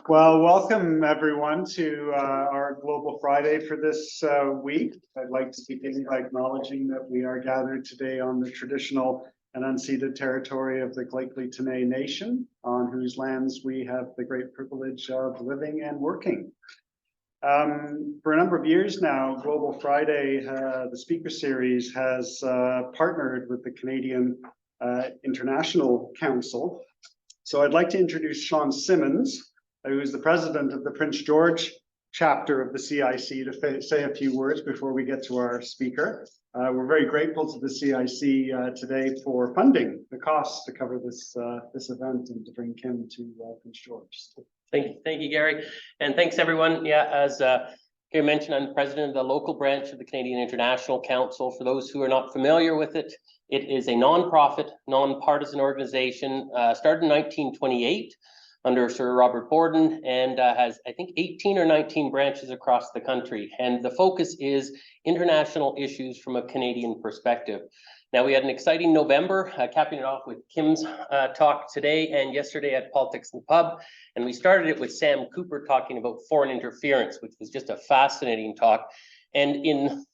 Well, welcome everyone to our Global Friday for this week. I'd like to begin by acknowledging that we are gathered today on the traditional and unceded territory of the Tene Nation, on whose lands we have the great privilege of living and working. For a number of years now, Global Friday, the speaker series, has partnered with the Canadian International Council. So I'd like to introduce Sean Simmons, who is the president of the Prince George chapter of the CIC, to say a few words before we get to our speaker. We're very grateful to the CIC today for funding the costs to cover this event and to bring Kim to Prince George. Thank you, Gary, and thanks everyone. Yeah, as Gary mentioned, I'm the president of the local branch of the Canadian International Council. For those who are not familiar with it, it is a non-profit, non-partisan organization started in 1928. Under Sir Robert Borden, and has, I think, 18 or 19 branches across the country. And the focus is international issues from a Canadian perspective. Now, we had an exciting November, capping it off with Kim's talk today and yesterday at Politics in the Pub. And we started it with Sam Cooper talking about foreign interference, which was just a fascinating talk. And in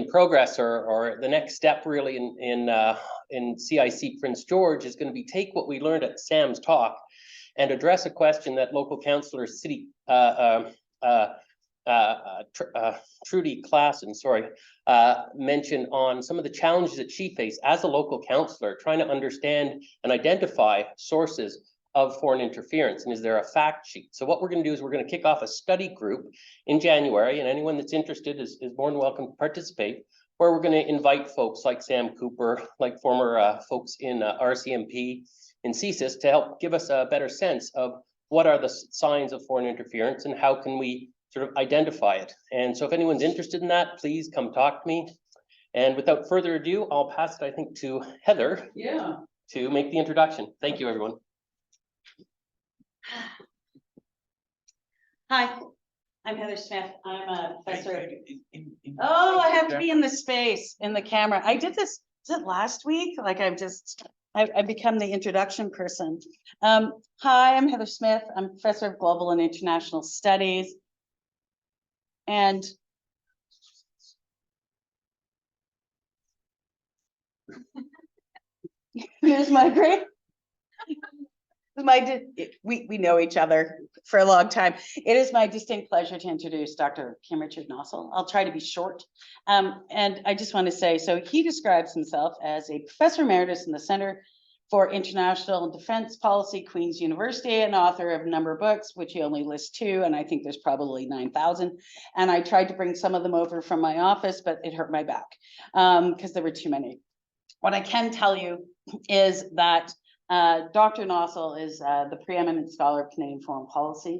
progress, or the next step really in CIC Prince George is going to be take what we learned at Sam's talk and address a question that local councillor Trudy Klassen, mentioned on some of the challenges that she faced as a local councillor, trying to understand and identify sources of foreign interference, and is there a fact sheet? So what we're going to do is we're going to kick off a study group in January, and anyone that's interested is more than welcome to participate, where we're going to invite folks like Sam Cooper, like former folks in RCMP, in CSIS, to help give us a better sense of what are the signs of foreign interference and how can we sort of identify it. And so if anyone's interested in that, please come talk to me. And without further ado, I'll pass it, I think, to Heather to make the introduction. Thank you, everyone. Hi, I'm Heather Smith. I'm a professor. Oh, I have to be in the space, in the camera. I did this, is it last week? Like I've become the introduction person. Hi, I'm Heather Smith. I'm professor of global and international studies. And here's my great. We know each other for a long time. It is my distinct pleasure to introduce Dr. Richard Nossal. I'll try to be short. And I just want to say, so he describes himself as a professor emeritus in the Center for International and Defense Policy, Queen's University, and author of a number of books, which he only lists 2, and I think there's probably 9,000. And I tried to bring some of them over from my office, but it hurt my back because there were too many. What I can tell you is that Dr. Nossal is the preeminent scholar of Canadian foreign policy.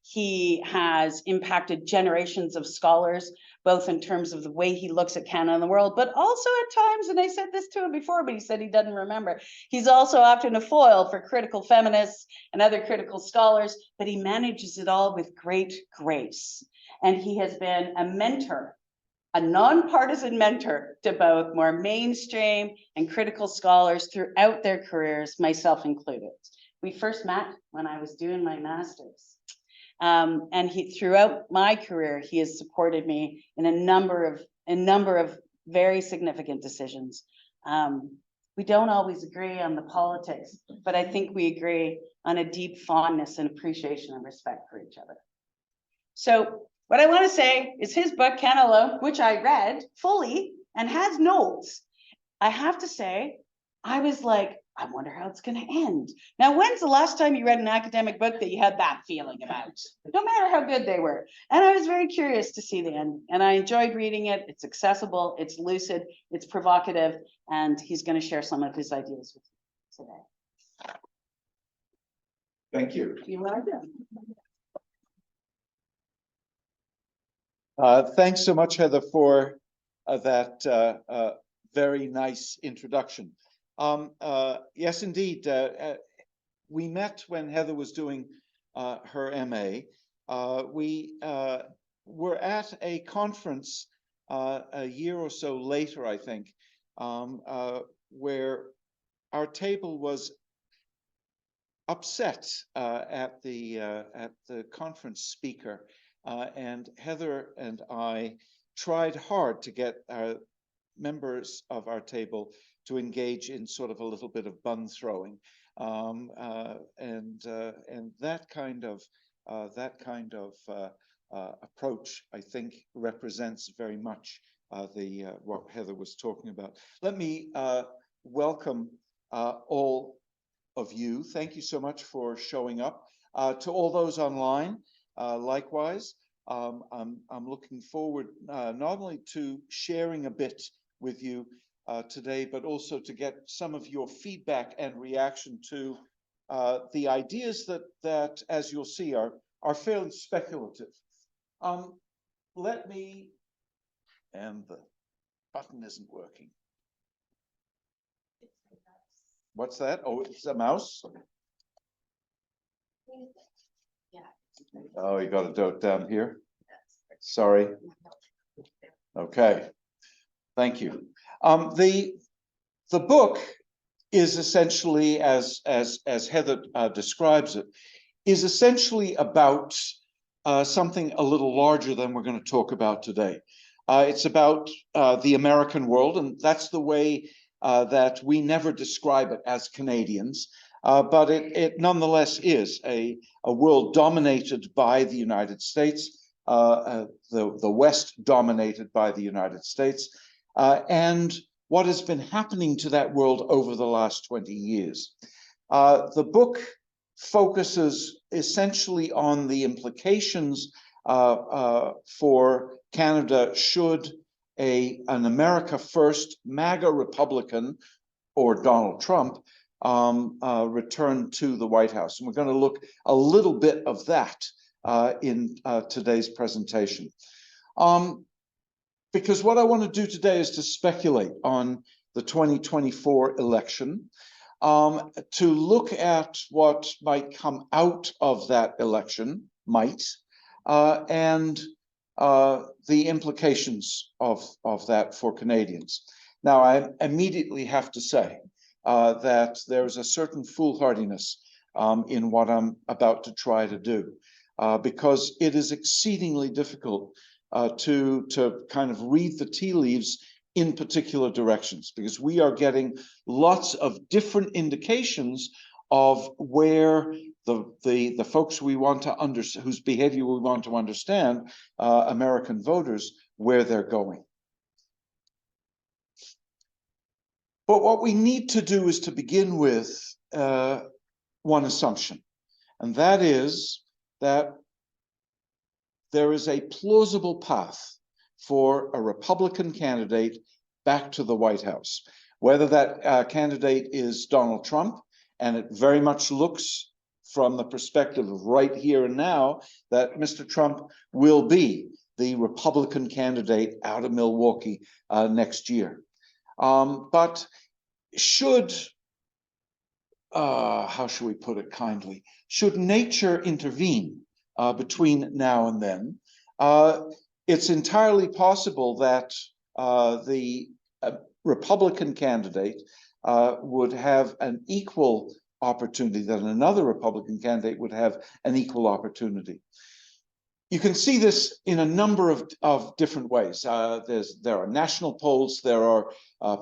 He has impacted generations of scholars, both in terms of the way he looks at Canada and the world, but also at times, and I said this to him before, but he said he doesn't remember, he's also often a foil for critical feminists and other critical scholars, but he manages it all with great grace. And he has been a mentor, a nonpartisan mentor to both more mainstream and critical scholars throughout their careers, myself included. We first met when I was doing my master's. And throughout my career, he has supported me in a number of very significant decisions. We don't always agree on the politics, but I think we agree on a deep fondness and appreciation and respect for each other. So what I want to say is his book, Canada, which I read fully and has notes. I have to say, I was like, I wonder how it's going to end. Now, when's the last time you read an academic book that you had that feeling about? No matter how good they were. And I was very curious to see the end. And I enjoyed reading it. It's accessible, it's lucid, it's provocative, and he's going to share some of his ideas with you today. Thank you. You're welcome. Thanks so much, Heather, for that very nice introduction. Yes, indeed. We met when Heather was doing her MA. We were at a conference a year or so later, I think, where our table was upset at the conference speaker, and Heather and I tried hard to get members of our table to engage in sort of a little bit of bun throwing, and that kind of approach, I think, represents very much what Heather was talking about. Let me welcome all of you. Thank you so much for showing up. To all those online, likewise, I'm looking forward not only to sharing a bit with you today, but also to get some of your feedback and reaction to the ideas that, as you'll see, are fairly speculative. Let me, and the button isn't working. What's that? Oh, it's a mouse? Oh, you got to do it down here. Sorry. Okay. Thank you. The book is essentially, as Heather describes it, is essentially about something a little larger than we're going to talk about today. It's about the American world, and that's the way that we never describe it as Canadians, but it nonetheless is a world dominated by the United States, the West dominated by the United States, and what has been happening to that world over the last 20 years. The book focuses essentially on the implications for Canada should an America First MAGA Republican or Donald Trump return to the White House. And we're going to look a little bit of that in today's presentation. Because what I want to do today is to speculate on the 2024 election, to look at what might come out of that election, and the implications of that for Canadians. Now, I immediately have to say that there's a certain foolhardiness in what I'm about to try to do, because it is exceedingly difficult to kind of read the tea leaves in particular directions, because we are getting lots of different indications of where the folks we want to understand, whose behavior we want to understand, American voters, where they're going. But what we need to do is to begin with one assumption, and that is that there is a plausible path for a Republican candidate back to the White House. Whether that candidate is Donald Trump, and it very much looks from the perspective of right here and now that Mr. Trump will be the Republican candidate out of Milwaukee next year. But should, how should we put it kindly, should nature intervene between now and then, it's entirely possible that the Republican candidate would have an equal opportunity, that another Republican candidate would have an equal opportunity. You can see this in a number of different ways. There are national polls, there are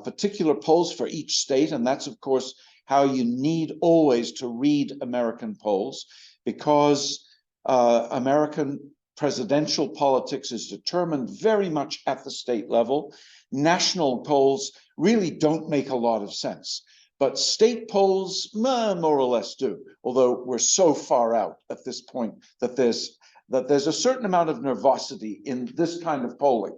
particular polls for each state, and that's, of course, how you need always to read American polls, because American presidential politics is determined very much at the state level. National polls really don't make a lot of sense, but state polls more or less do, although we're so far out at this point that there's a certain amount of nervosity in this kind of polling.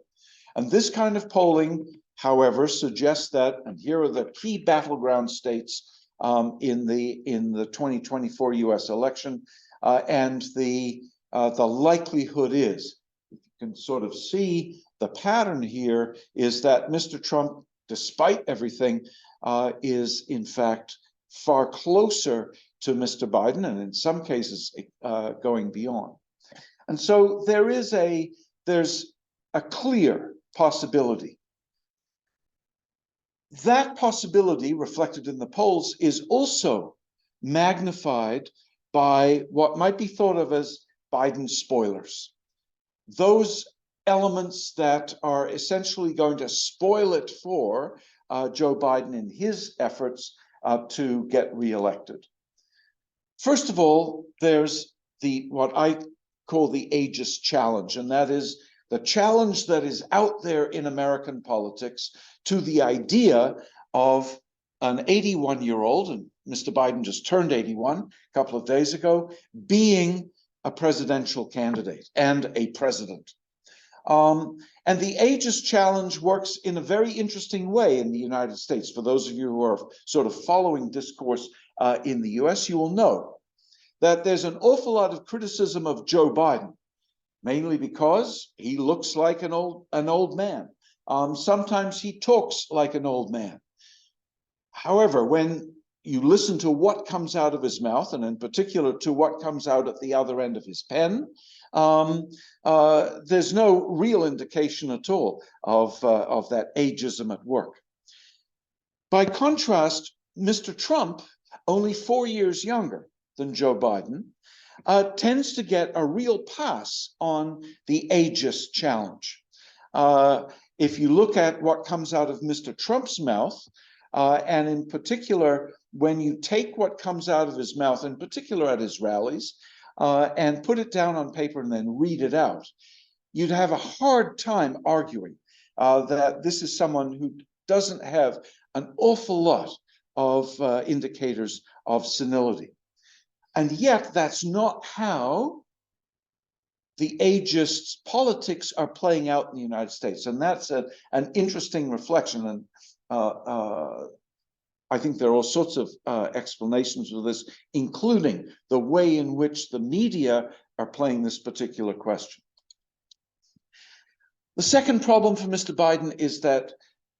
And this kind of polling, however, suggests that, and here are the key battleground states in the 2024 US election, and the likelihood is, you can sort of see the pattern here, is that Mr. Trump, despite everything, is in fact far closer to Mr. Biden, and in some cases going beyond. And so there's a clear possibility. That possibility, reflected in the polls, is also magnified by what might be thought of as Biden's spoilers. Those elements that are essentially going to spoil it for Joe Biden in his efforts to get reelected. First of all, there's what I call the ageist challenge, and that is the challenge that is out there in American politics to the idea of an 81-year-old, and Mr. Biden just turned 81 a couple of days ago, being a presidential candidate and a president. And the ageist challenge works in a very interesting way in the United States. For those of you who are sort of following discourse in the US, you will know that there's an awful lot of criticism of Joe Biden, mainly because he looks like an old man. Sometimes he talks like an old man. However, when you listen to what comes out of his mouth, and in particular to what comes out at the other end of his pen, there's no real indication at all of that ageism at work. By contrast, Mr. Trump, only 4 years younger than Joe Biden, tends to get a real pass on the ageist challenge. If you look at what comes out of Mr. Trump's mouth, and in particular, when you take what comes out of his mouth, in particular at his rallies, and put it down on paper and then read it out, you'd have a hard time arguing that this is someone who doesn't have an awful lot of indicators of senility. And yet that's not how the ageist politics are playing out in the United States. And that's an interesting reflection. And I think there are all sorts of explanations for this, including the way in which the media are playing this particular question. The second problem for Mr. Biden is that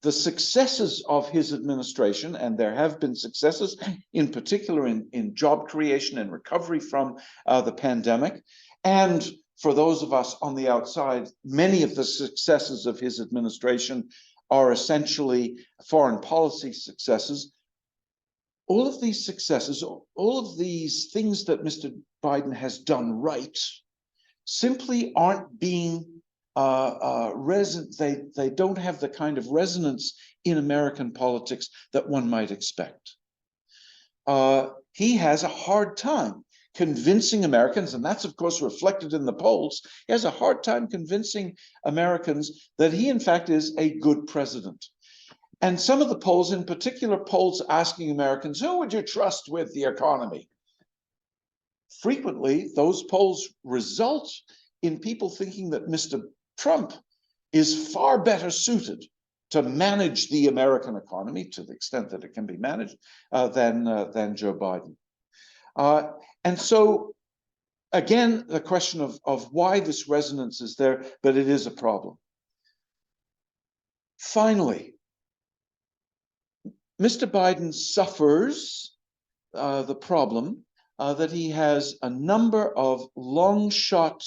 the successes of his administration, and there have been successes, in particular in job creation and recovery from the pandemic, and for those of us on the outside, many of the successes of his administration are essentially foreign policy successes. All of these successes, all of these things that Mr. Biden has done right, simply aren't being they don't have the kind of resonance in American politics that one might expect. He has a hard time convincing Americans, and that's of course reflected in the polls. He has a hard time convincing Americans that he in fact is a good president. And some of the polls, in particular polls asking Americans, who would you trust with the economy? Frequently, those polls result in people thinking that Mr. Trump is far better suited to manage the American economy, to the extent that it can be managed, than Joe Biden. And so, again, the question of why this resonance is there, but it is a problem. Finally, Mr. Biden suffers the problem that he has a number of long-shot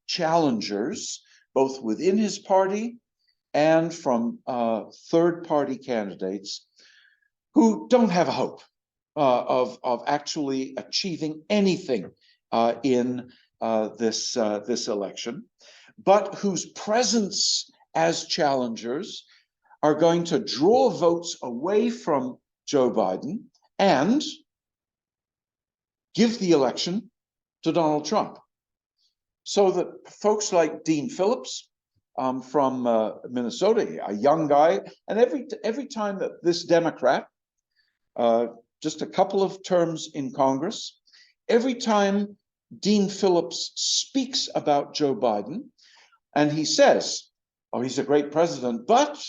challengers, both within his party and from third-party candidates, who don't have a hope of actually achieving anything in this election, but whose presence as challengers are going to draw votes away from Joe Biden and give the election to Donald Trump. So that folks like Dean Phillips from Minnesota, a young guy, and every time that this Democrat, just a couple of terms in Congress, every time Dean Phillips speaks about Joe Biden, and he says, oh, he's a great president, but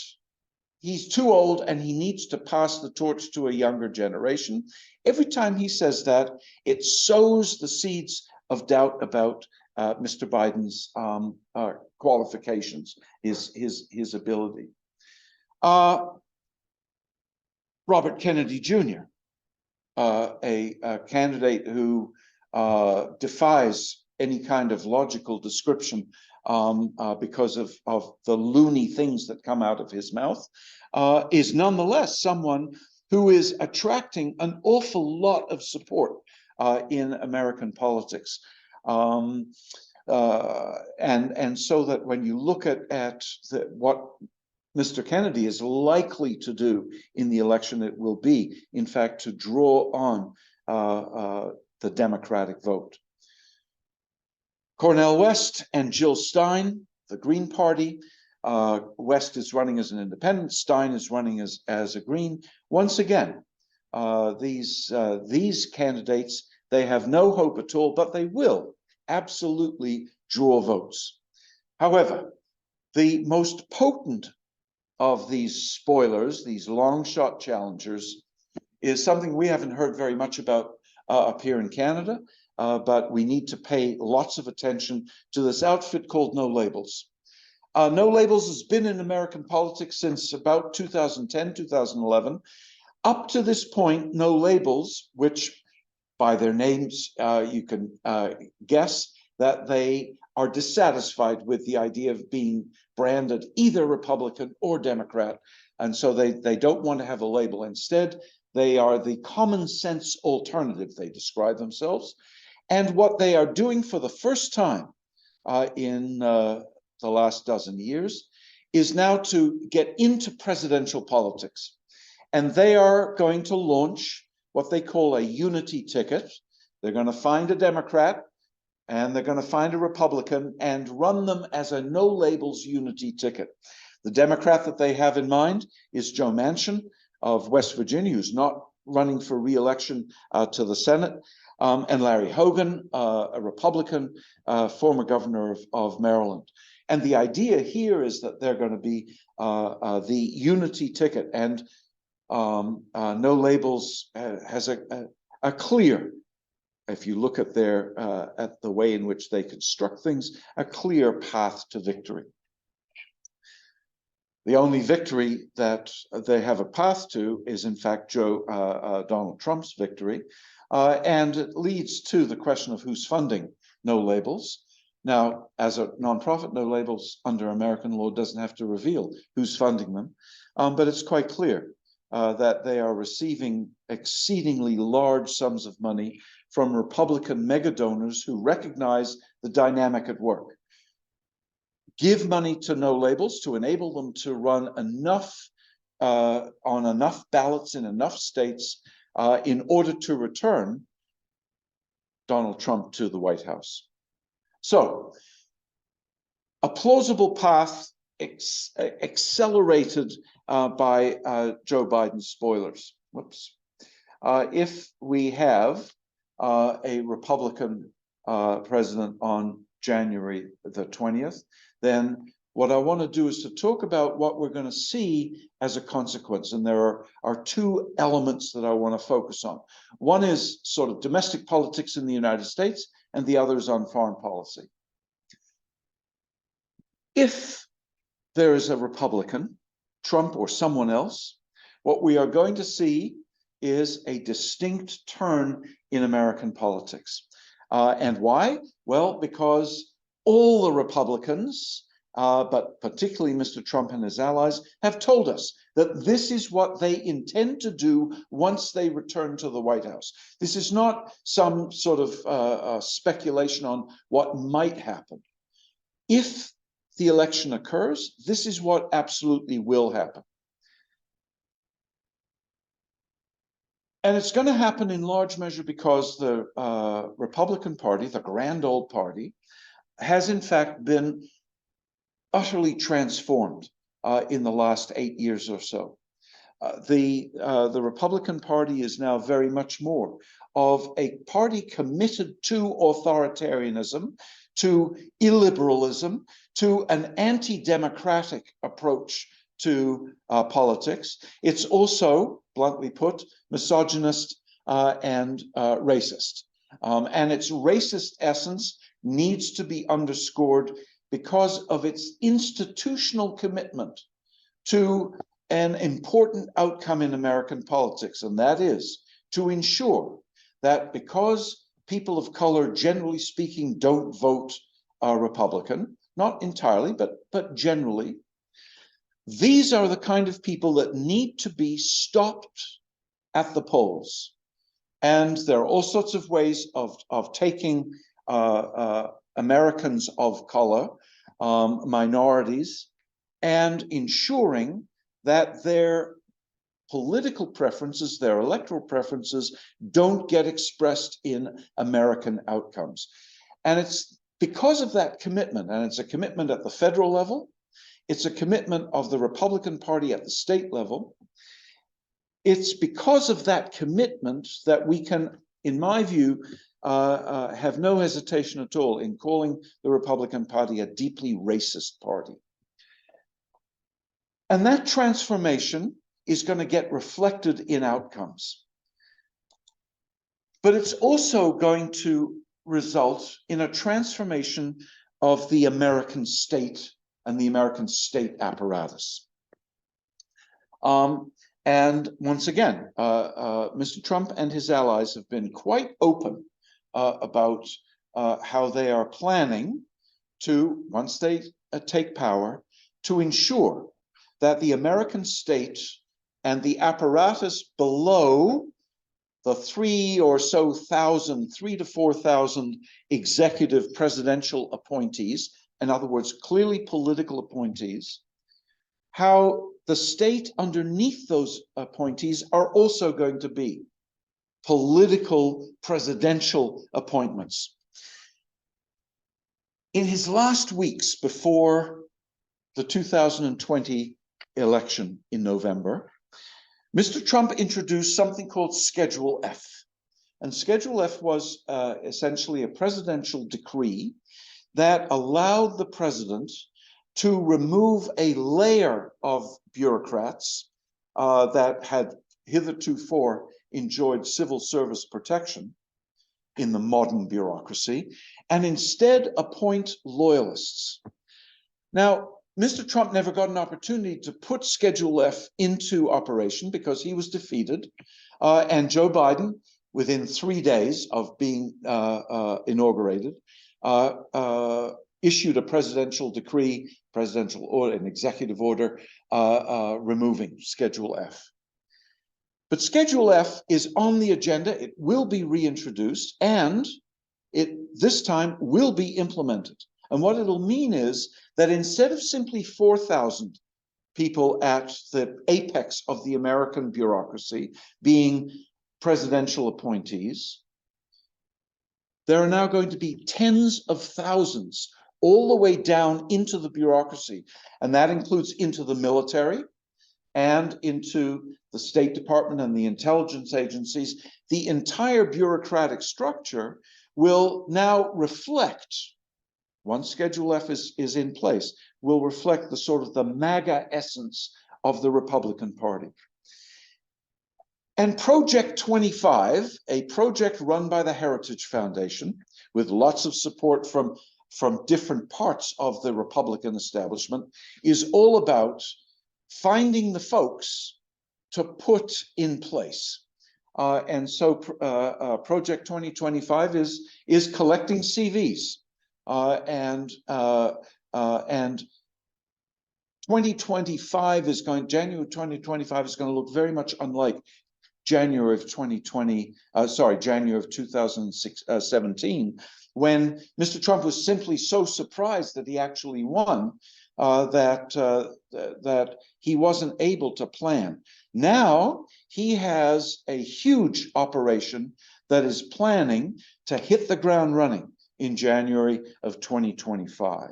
he's too old and he needs to pass the torch to a younger generation. Every time he says that, it sows the seeds of doubt about Mr. Biden's qualifications, his ability. Robert Kennedy Jr., a candidate who defies any kind of logical description because of the loony things that come out of his mouth, is nonetheless someone who is attracting an awful lot of support in American politics. And so that when you look at what Mr. Kennedy is likely to do in the election, it will be, in fact, to draw on the Democratic vote. Cornel West and Jill Stein, the Green Party. West is running as an independent. Stein is running as a Green. Once again, these candidates, they have no hope at all, but they will absolutely draw votes. However, the most potent of these spoilers, these long shot challengers, is something we haven't heard very much about up here in Canada, but we need to pay lots of attention to this outfit called No Labels. No Labels has been in American politics since about 2010, 2011. Up to this point, No Labels, which by their names, you can guess that they are dissatisfied with the idea of being branded either Republican or Democrat. And so they don't want to have a label. Instead, they are the common sense alternative, they describe themselves. And what they are doing for the first time in the last dozen years is now to get into presidential politics. And they are going to launch what they call a unity ticket. They're going to find a Democrat and they're going to find a Republican and run them as a no labels unity ticket. The Democrat that they have in mind is Joe Manchin of West Virginia, who's not running for re-election to the Senate, and Larry Hogan, a Republican, former governor of Maryland. And the idea here is that they're going to be the unity ticket, and No Labels has a clear, if you look at the way in which they construct things, a clear path to victory. The only victory that they have a path to is, in fact, Donald Trump's victory, and it leads to the question of who's funding No Labels. Now, as a nonprofit, No Labels under American law doesn't have to reveal who's funding them, but it's quite clear that they are receiving exceedingly large sums of money from Republican mega donors who recognize the dynamic at work. Give money to No Labels to enable them to run enough on enough ballots in enough states in order to return Donald Trump to the White House. So, a plausible path accelerated by Joe Biden's spoilers. Whoops. If we have a Republican president on January the 20th, then what I want to do is to talk about what we're going to see as a consequence. And there are two elements that I want to focus on. One is sort of domestic politics in the United States, and the other is on foreign policy. If there is a Republican, Trump or someone else, what we are going to see is a distinct turn in American politics. And why? Well, because all the Republicans, but particularly Mr. Trump and his allies, have told us that this is what they intend to do once they return to the White House. This is not some sort of speculation on what might happen. If the election occurs, this is what absolutely will happen. And it's going to happen in large measure because the Republican Party, the grand old party, has in fact been utterly transformed in the last 8 years or so. The Republican Party is now very much more of a party committed to authoritarianism, to illiberalism, to an anti-democratic approach to politics. It's also, bluntly put, misogynist and racist. And its racist essence needs to be underscored because of its institutional commitment to an important outcome in American politics, and that is to ensure that because people of color, generally speaking, don't vote Republican, not entirely, but generally, these are the kind of people that need to be stopped at the polls. And there are all sorts of ways of taking Americans of color, minorities, and ensuring that their political preferences, their electoral preferences, don't get expressed in American outcomes. And it's because of that commitment, and it's a commitment at the federal level, it's a commitment of the Republican Party at the state level. It's because of that commitment that we can, in my view, have no hesitation at all in calling the Republican Party a deeply racist party. And that transformation is going to get reflected in outcomes. But it's also going to result in a transformation of the American state and the American state apparatus. And once again, Mr. Trump and his allies have been quite open about how they are planning to, once they take power, to ensure that the American state and the apparatus below the 3,000 to 4,000 executive presidential appointees, in other words, clearly political appointees, how the state underneath those appointees are also going to be political presidential appointments. In his last weeks before the 2020 election in November, Mr. Trump introduced something called Schedule F. And Schedule F was essentially a presidential decree that allowed the president to remove a layer of bureaucrats that had hitherto enjoyed civil service protection in the modern bureaucracy, and instead appoint loyalists. Now, Mr. Trump never got an opportunity to put Schedule F into operation because he was defeated, and Joe Biden, within 3 days of being inaugurated, issued a presidential decree, presidential order, an executive order, removing Schedule F. But Schedule F is on the agenda. It will be reintroduced, and it this time will be implemented. And what it'll mean is that instead of simply 4,000 people at the apex of the American bureaucracy being presidential appointees, there are now going to be tens of thousands all the way down into the bureaucracy. And that includes into the military and into the State Department and the intelligence agencies. The entire bureaucratic structure will now reflect, once Schedule F is in place, will reflect the sort of the MAGA essence of the Republican Party. And Project 25, a project run by the Heritage Foundation, with lots of support from different parts of the Republican establishment, is all about finding the folks to put in place. And so Project 2025 is collecting CVs. And 2025 is going, January 2025 is going to look very much unlike January of 2017, when Mr. Trump was simply so surprised that he actually won that he wasn't able to plan. Now he has a huge operation that is planning to hit the ground running in January of 2025.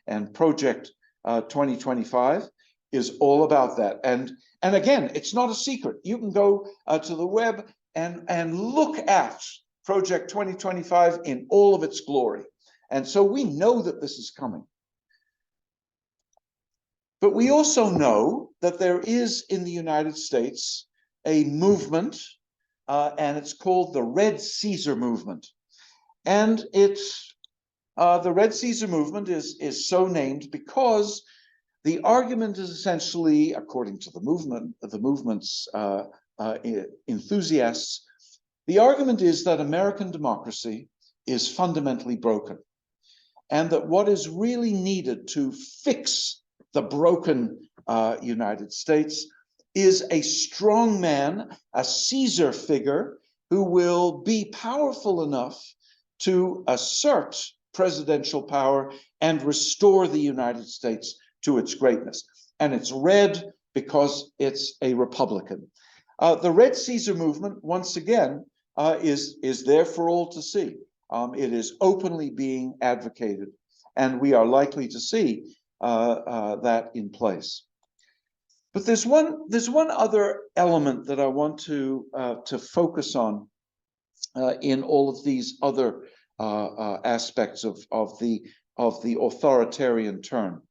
And Project 2025 is all about that. And again, it's not a secret. You can go to the web and look at Project 2025 in all of its glory. And so we know that this is coming. But we also know that there is in the United States a movement, and it's called the Red Caesar movement. And it's the Red Caesar movement is so named because the argument is essentially, according to the movement's enthusiasts, the argument is that American democracy is fundamentally broken, and that what is really needed to fix the broken United States is a strong man, a Caesar figure, who will be powerful enough to assert presidential power and restore the United States to its greatness. And it's red because it's a Republican. The Red Caesar movement, once again, is there for all to see. It is openly being advocated, and we are likely to see that in place. But there's one other element that I want to focus on in all of these other aspects of the authoritarian turn.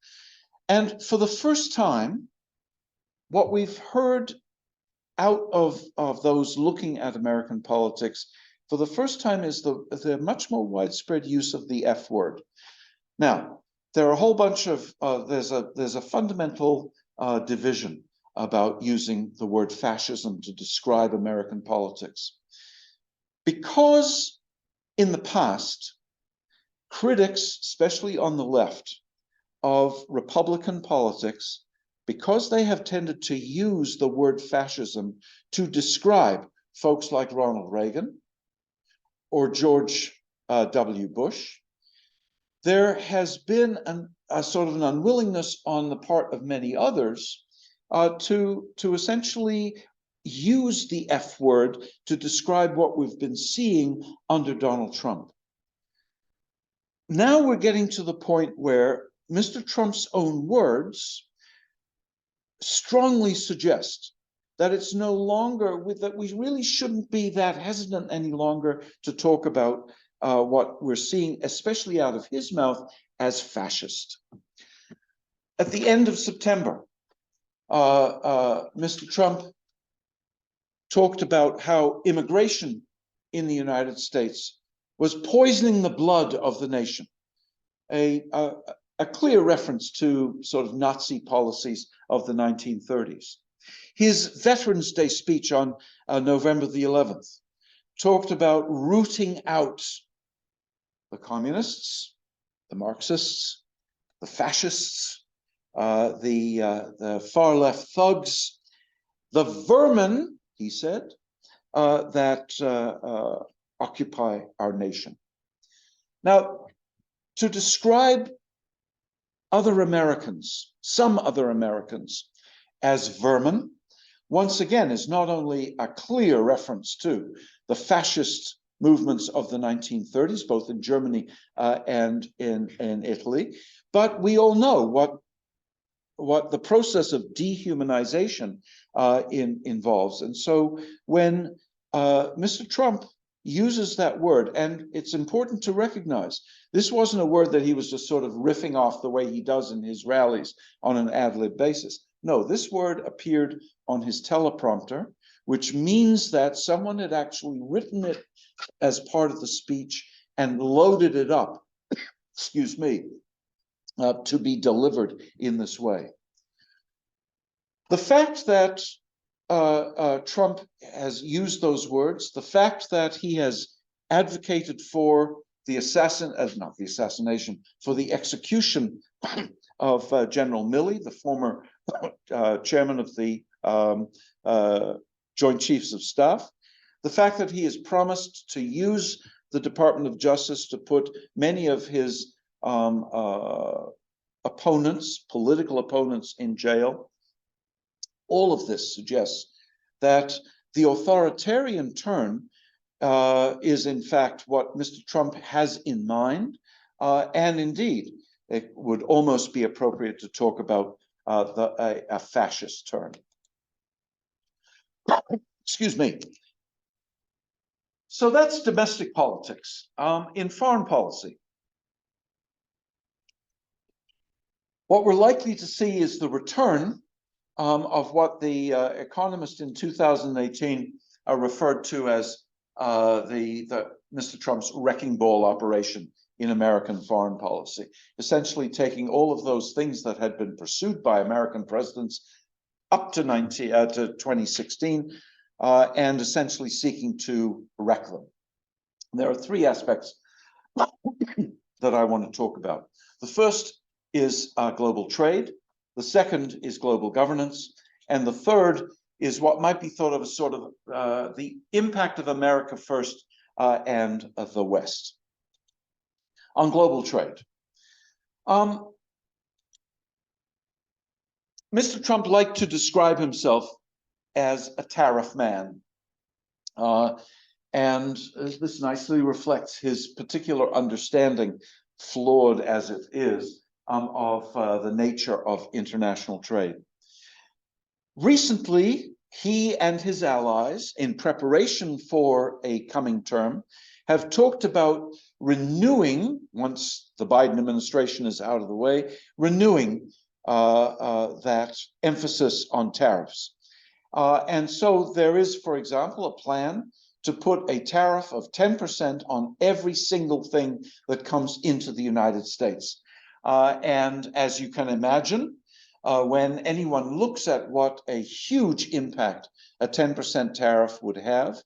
And for the first time, what we've heard out of those looking at American politics for the first time is the much more widespread use of the F word. Now, there are a whole bunch of, there's a fundamental division about using the word fascism to describe American politics. Because in the past, critics, especially on the left, of Republican politics, because they have tended to use the word fascism to describe folks like Ronald Reagan or George W. Bush, there has been a sort of an unwillingness on the part of many others to essentially use the F word to describe what we've been seeing under Donald Trump. Now we're getting to the point where Mr. Trump's own words strongly suggest that it's no longer that we really shouldn't be that hesitant any longer to talk about what we're seeing, especially out of his mouth, as fascist. At the end of September, Mr. Trump talked about how immigration in the United States was poisoning the blood of the nation. A clear reference to sort of Nazi policies of the 1930s. His Veterans Day speech on November the 11th talked about rooting out the communists, the Marxists, the fascists, the far left thugs, the vermin, he said, that occupy our nation. Now, to describe other Americans, some other Americans, as vermin, once again, is not only a clear reference to the fascist movements of the 1930s, both in Germany and in Italy, but we all know what the process of dehumanization involves. And so when Mr. Trump uses that word, and it's important to recognize, this wasn't a word that he was just sort of riffing off the way he does in his rallies on an ad lib basis. No, this word appeared on his teleprompter, which means that someone had actually written it as part of the speech and loaded it up, excuse me, to be delivered in this way. The fact that Trump has used those words, the fact that he has advocated for the for the execution of General Milley, the former chairman of the Joint Chiefs of Staff, the fact that he has promised to use the Department of Justice to put many of his opponents, political opponents, in jail. All of this suggests that the authoritarian turn is in fact what Mr. Trump has in mind, and indeed, it would almost be appropriate to talk about a fascist turn. Excuse me. So that's domestic politics. In foreign policy, what we're likely to see is the return of what the Economist in 2018 referred to as Mr. Trump's wrecking ball operation in American foreign policy, essentially taking all of those things that had been pursued by American presidents up to 2016 and essentially seeking to wreck them. There are three aspects that I want to talk about. The first is global trade. The second is global governance. And the third is what might be thought of as sort of the impact of America first and of the West on global trade. Mr. Trump liked to describe himself as a tariff man. And this nicely reflects his particular understanding, flawed as it is, of the nature of international trade. Recently, he and his allies, in preparation for a coming term, have talked about renewing, once the Biden administration is out of the way, renewing that emphasis on tariffs. And so there is, for example, a plan to put a tariff of 10% on every single thing that comes into the United States. And as you can imagine, when anyone looks at what a huge impact a 10% tariff would have,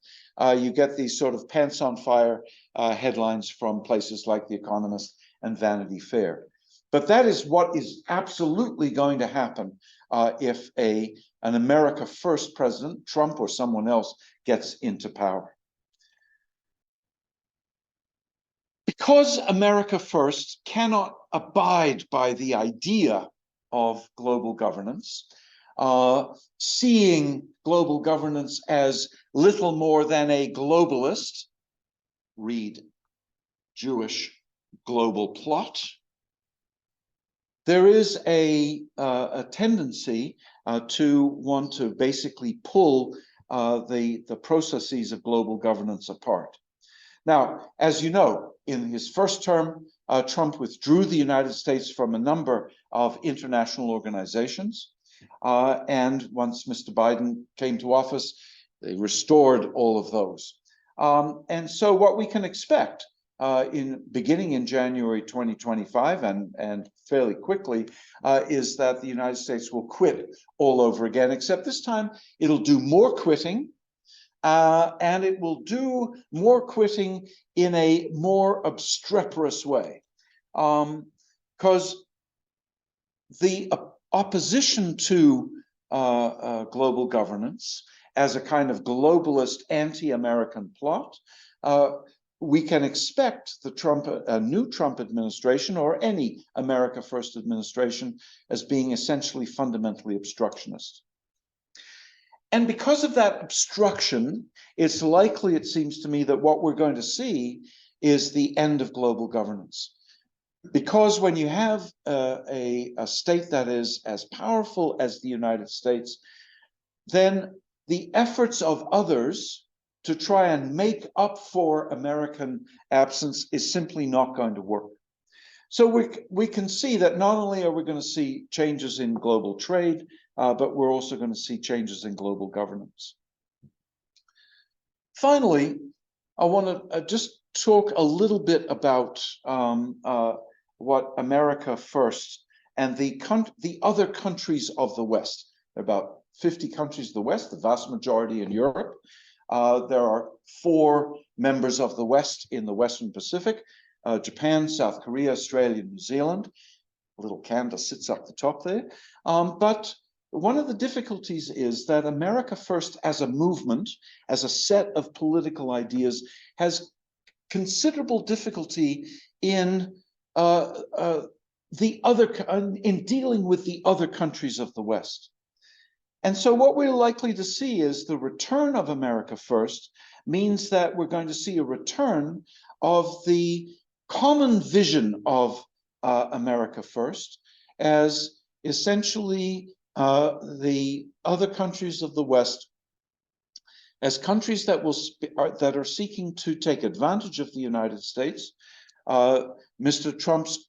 you get these sort of pants on fire headlines from places like The Economist and Vanity Fair. But that is what is absolutely going to happen if an America First president, Trump or someone else, gets into power. Because America First cannot abide by the idea of global governance, seeing global governance as little more than a globalist, read Jewish global plot, there is a tendency to want to basically pull the processes of global governance apart. Now, as you know, in his first term, Trump withdrew the United States from a number of international organizations. And once Mr. Biden came to office, they restored all of those. And so what we can expect beginning in January 2025 and fairly quickly is that the United States will quit all over again, except this time it'll do more quitting. And it will do more quitting in a more obstreperous way. Because the opposition to global governance as a kind of globalist anti-American plot, we can expect the new Trump administration or any America First administration as being essentially fundamentally obstructionist. And because of that obstruction, it's likely, it seems to me, that what we're going to see is the end of global governance. Because when you have a state that is as powerful as the United States, then the efforts of others to try and make up for American absence is simply not going to work. So we can see that not only are we going to see changes in global trade, but we're also going to see changes in global governance. Finally, I want to just talk a little bit about what America First and the other countries of the West. There are about 50 countries of the West, the vast majority in Europe. There are 4 members of the West in the Western Pacific, Japan, South Korea, Australia, New Zealand. Little Canada sits up the top there. But one of the difficulties is that America First as a movement, as a set of political ideas, has considerable difficulty in dealing with the other countries of the West. And so what we're likely to see is the return of America First means that we're going to see a return of the common vision of America First as essentially the other countries of the West as countries that are seeking to take advantage of the United States. Mr. Trump's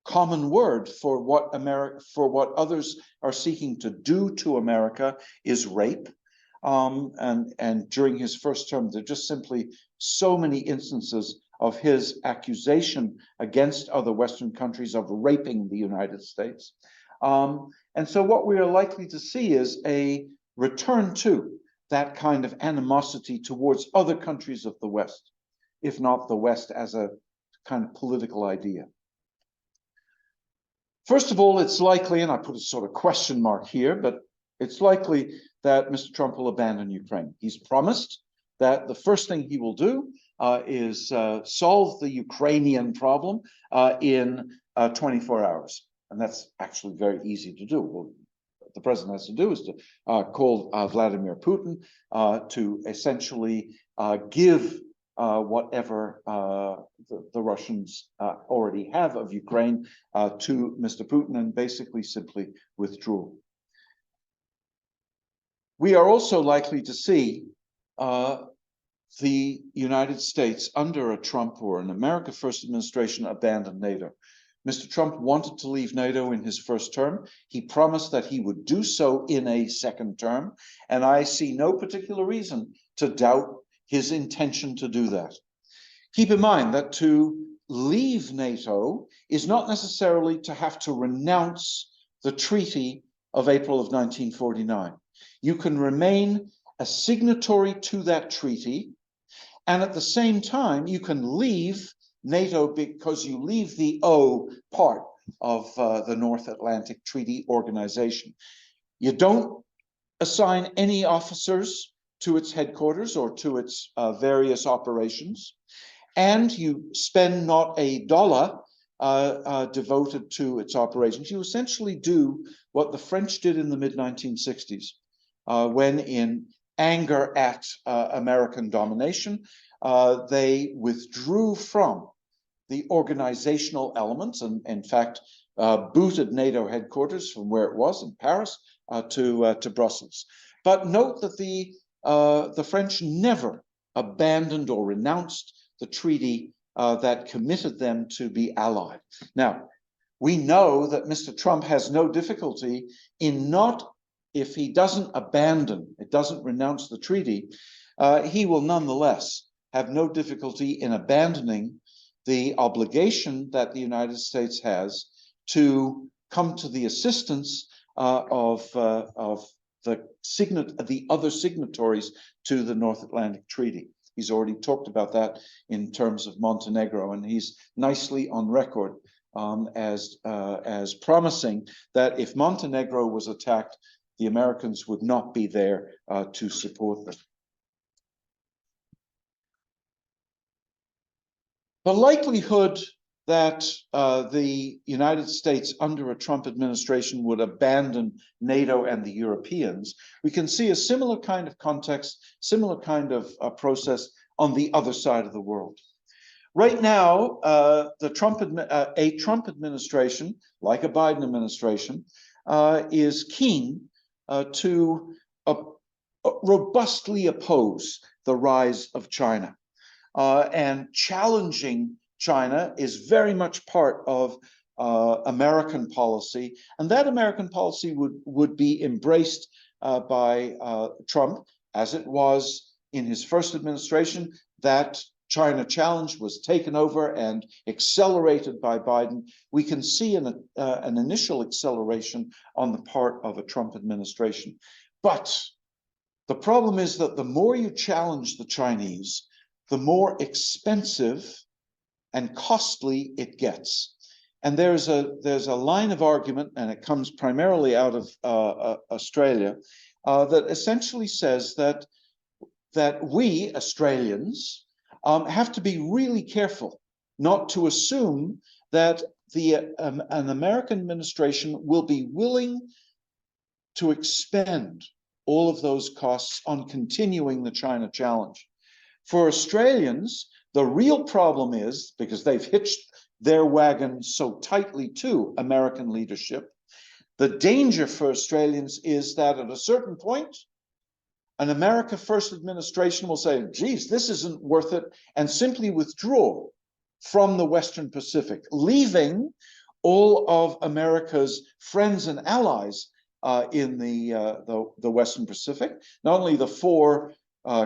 common word for what others are seeking to do to America is rape. And during his first term, there are just simply so many instances of his accusation against other Western countries of raping the United States. And so what we are likely to see is a return to that kind of animosity towards other countries of the West, if not the West as a kind of political idea. First of all, it's likely, and I put a sort of question mark here, but It's likely that Mr. Trump will abandon Ukraine. He's promised that the first thing he will do is solve the Ukrainian problem in 24 hours. And that's actually very easy to do. What the president has to do is to call Vladimir Putin to essentially give whatever the Russians already have of Ukraine to Mr. Putin and basically simply withdraw. We are also likely to see the United States under a Trump or an America First administration abandon NATO. Mr. Trump wanted to leave NATO in his first term. He promised that he would do so in a second term, and I see no particular reason to doubt his intention to do that. Keep in mind that to leave NATO is not necessarily to have to renounce the Treaty of April of 1949. You can remain a signatory to that treaty, and at the same time, you can leave NATO because you leave the O part of the North Atlantic Treaty Organization. You don't assign any officers to its headquarters or to its various operations, and you spend not a dollar devoted to its operations. You essentially do what the French did in the mid-1960s, when in anger at American domination, they withdrew from the organizational elements and, in fact, booted NATO headquarters from where it was in Paris to Brussels. But note that the French never abandoned or renounced the treaty that committed them to be allied. Now, we know that Mr. Trump has no difficulty in not, if he doesn't abandon, it doesn't renounce the treaty, he will nonetheless have no difficulty in abandoning the obligation that the United States has to come to the assistance of the other signatories to the North Atlantic Treaty. He's already talked about that in terms of Montenegro, and he's nicely on record as promising that if Montenegro was attacked, the Americans would not be there to support them. The likelihood that the United States under a Trump administration would abandon NATO and the Europeans, we can see a similar kind of context, similar kind of process on the other side of the world. Right now, a Trump administration, like a Biden administration, is keen to robustly oppose the rise of China. And challenging China is very much part of American policy, and that American policy would be embraced by Trump, as it was in his first administration. That China challenge was taken over and accelerated by Biden. We can see an initial acceleration on the part of a Trump administration. But the problem is that the more you challenge the Chinese, the more expensive and costly it gets. And there's a line of argument, and it comes primarily out of Australia, that essentially says that we Australians have to be really careful not to assume that an American administration will be willing to expend all of those costs on continuing the China challenge. For Australians, the real problem is, because they've hitched their wagon so tightly to American leadership, the danger for Australians is that at a certain point, an America First administration will say, geez, this isn't worth it, and simply withdraw from the Western Pacific, leaving all of America's friends and allies in the Western Pacific, not only the four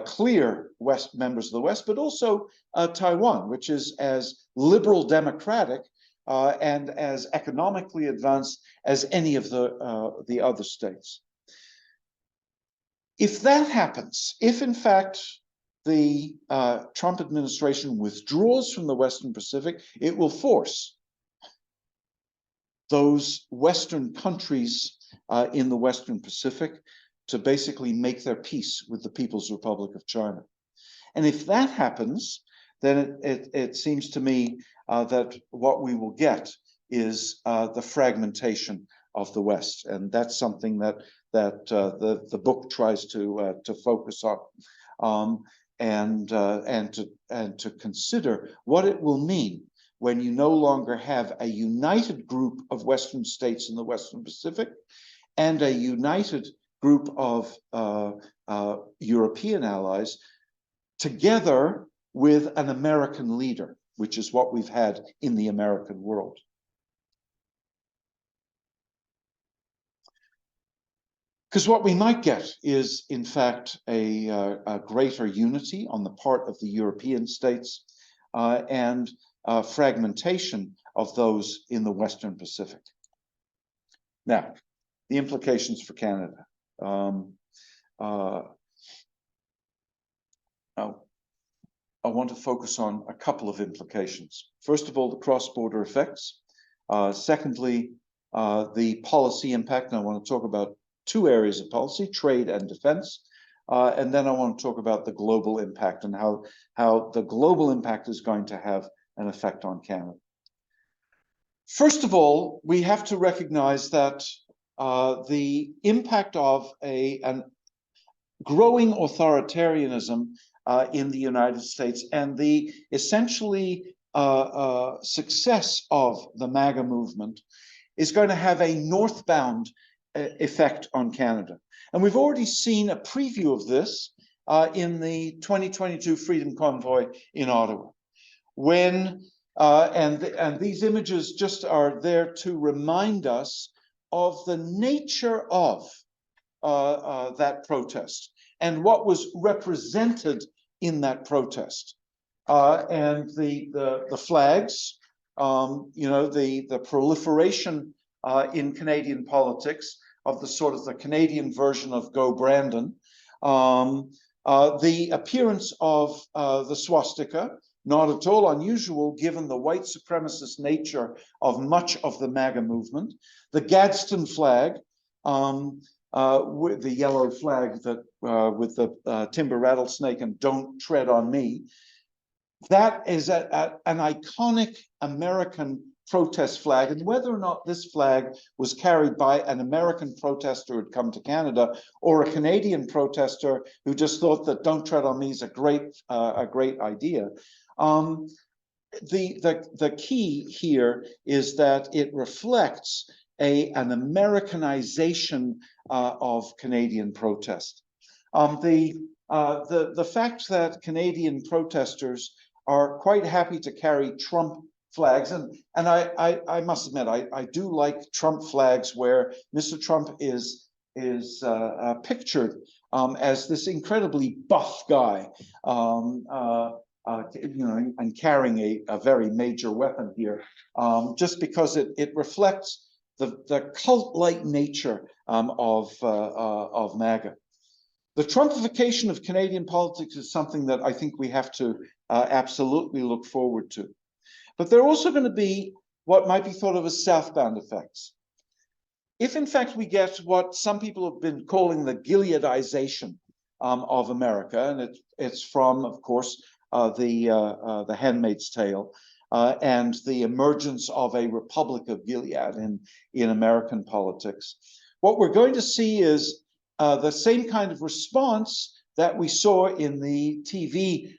clear West members of the West, but also Taiwan, which is as liberal democratic and as economically advanced as any of the other states. If that happens, if in fact the Trump administration withdraws from the Western Pacific, it will force those Western countries in the Western Pacific to basically make their peace with the People's Republic of China. And if that happens, then it seems to me that what we will get is the fragmentation of the West, and that's something that the book tries to focus on, and to consider what it will mean when you no longer have a united group of Western states in the Western Pacific and a united group of European allies together with an American leader, which is what we've had in the American world. Because what we might get is, in fact, a greater unity on the part of the European states and fragmentation of those in the Western Pacific. Now, the implications for Canada. I want to focus on a couple of implications. First of all, the cross-border effects. Secondly, the policy impact. And I want to talk about two areas of policy, trade and defense. And then I want to talk about the global impact and how the global impact is going to have an effect on Canada. First of all, we have to recognize that the impact of an growing authoritarianism in the United States and the essentially success of the MAGA movement is going to have a northbound effect on Canada. And we've already seen a preview of this in the 2022 Freedom Convoy in Ottawa, when and these images just are there to remind us of the nature of that protest and what was represented in that protest, and the flags, you know, the proliferation in Canadian politics of the sort of the Canadian version of Go Brandon, the appearance of the swastika, not at all unusual given the white supremacist nature of much of the MAGA movement, the Gadsden flag, with the yellow flag that with the timber rattlesnake and "Don't tread on me." That is an iconic American protest flag, and whether or not this flag was carried by an American protester who had come to Canada or a Canadian protester who just thought that "Don't tread on me" is a great idea. The key here is that it reflects an Americanization of Canadian protest. The fact that Canadian protesters are quite happy to carry Trump flags, and I must admit I do like Trump flags where Mr. Trump is pictured as this incredibly buff guy, you know, and carrying a very major weapon here, just because it reflects the cult-like nature of MAGA. The Trumpification of Canadian politics is something that I think we have to absolutely look forward to. But there are also going to be what might be thought of as southbound effects. If in fact we get what some people have been calling the Gileadization of America, and it's from, of course, the Handmaid's Tale, and the emergence of a Republic of Gilead in American politics, what we're going to see is the same kind of response that we saw in the TV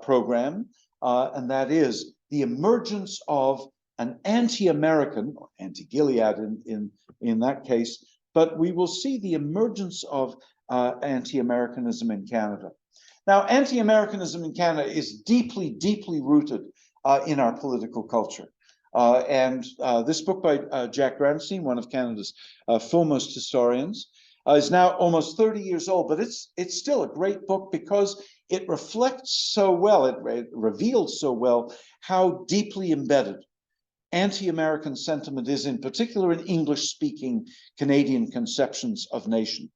program, and that is the emergence of an anti-American, or anti-Gilead in that case, but we will see the emergence of anti-Americanism in Canada. Now, anti-Americanism in Canada is deeply, deeply rooted in our political culture. And this book by Jack Granstein, one of Canada's foremost historians, is now almost 30 years old, but it's still a great book because it reflects so well, it reveals so well how deeply embedded anti-American sentiment is, in particular in English-speaking Canadian conceptions of nation.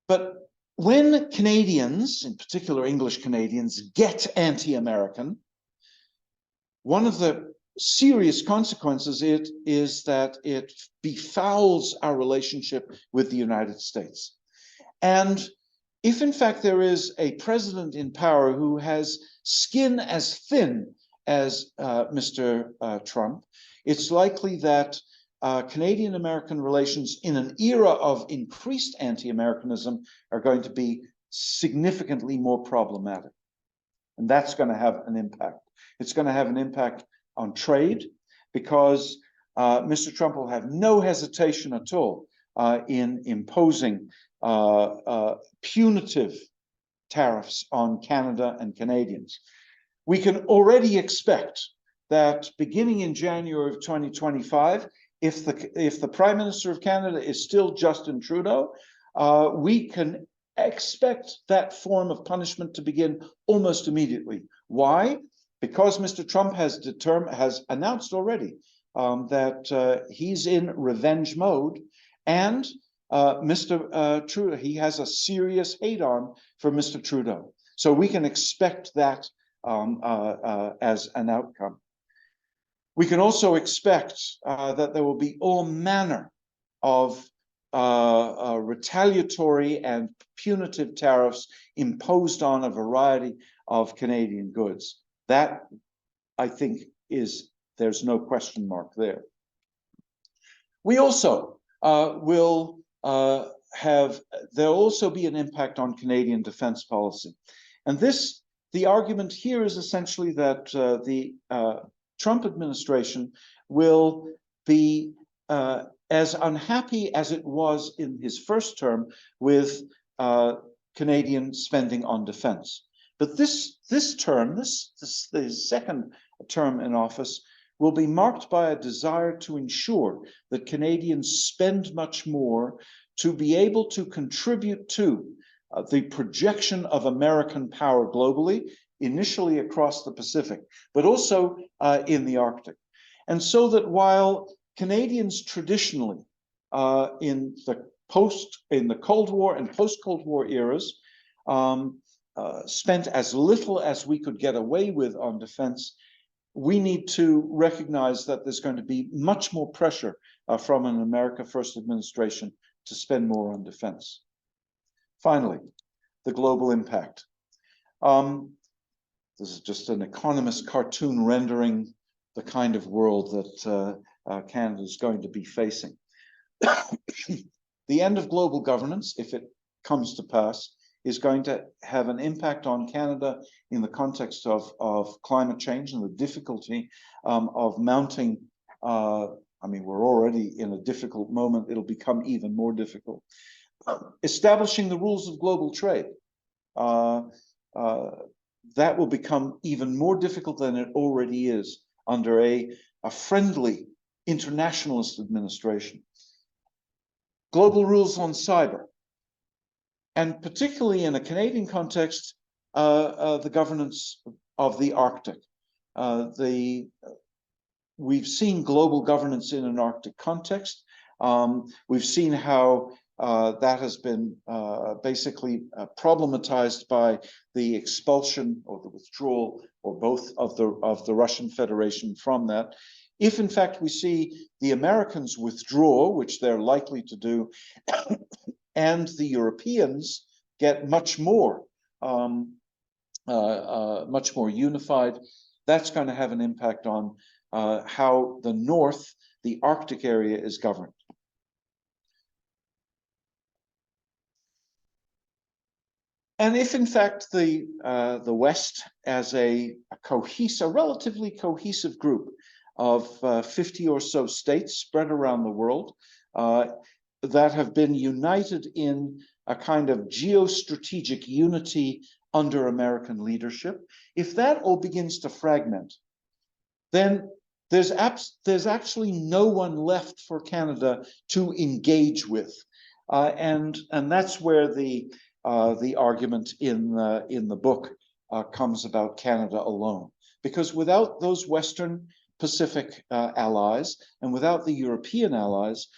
But when Canadians, in particular English Canadians, get anti-American, one of the serious consequences is that it befouls our relationship with the United States. And if in fact there is a president in power who has skin as thin as Mr. Trump, it's likely that Canadian-American relations in an era of increased anti-Americanism are going to be significantly more problematic. And that's going to have an impact. It's going to have an impact on trade because Mr. Trump will have no hesitation at all in imposing punitive tariffs on Canada and Canadians. We can already expect that beginning in January of 2025, if the Prime Minister of Canada is still Justin Trudeau, we can expect that form of punishment to begin almost immediately. Why? Because Mr. Trump has announced already that he's in revenge mode, and Mr. Trudeau, he has a serious hate on for Mr. Trudeau. So we can expect that as an outcome. We can also expect that there will be all manner of retaliatory and punitive tariffs imposed on a variety of Canadian goods. That, I think, there's no question mark there. We also there'll also be an impact on Canadian defense policy. And the argument here is essentially that the Trump administration will be as unhappy as it was in his first term with Canadian spending on defense. But this term, the second term in office, will be marked by a desire to ensure that Canadians spend much more to be able to contribute to the projection of American power globally, initially across the Pacific, but also in the Arctic. And so that while Canadians traditionally in the Cold War and post-Cold War eras spent as little as we could get away with on defense, we need to recognize that there's going to be much more pressure from an America First administration to spend more on defense. Finally, the global impact. This is just an economist cartoon rendering the kind of world that Canada is going to be facing. The end of global governance, if it comes to pass, is going to have an impact on Canada in the context of climate change and the difficulty of mounting. I mean, we're already in a difficult moment. It'll become even more difficult. Establishing the rules of global trade. That will become even more difficult than it already is under a friendly internationalist administration. Global rules on cyber. And particularly in a Canadian context, the governance of the Arctic. We've seen global governance in an Arctic context. We've seen how that has been basically problematized by the expulsion or the withdrawal or both of the Russian Federation from that. If in fact we see the Americans withdraw, which they're likely to do, and the Europeans get much more unified, that's going to have an impact on how the North, the Arctic area, is governed. And if in fact the West, as a relatively cohesive group of 50 or so states spread around the world, that have been united in a kind of geostrategic unity under American leadership, if that all begins to fragment, then there's actually no one left for Canada to engage with, and that's where the argument in the book comes about Canada alone, because without those Western Pacific allies and without the European allies,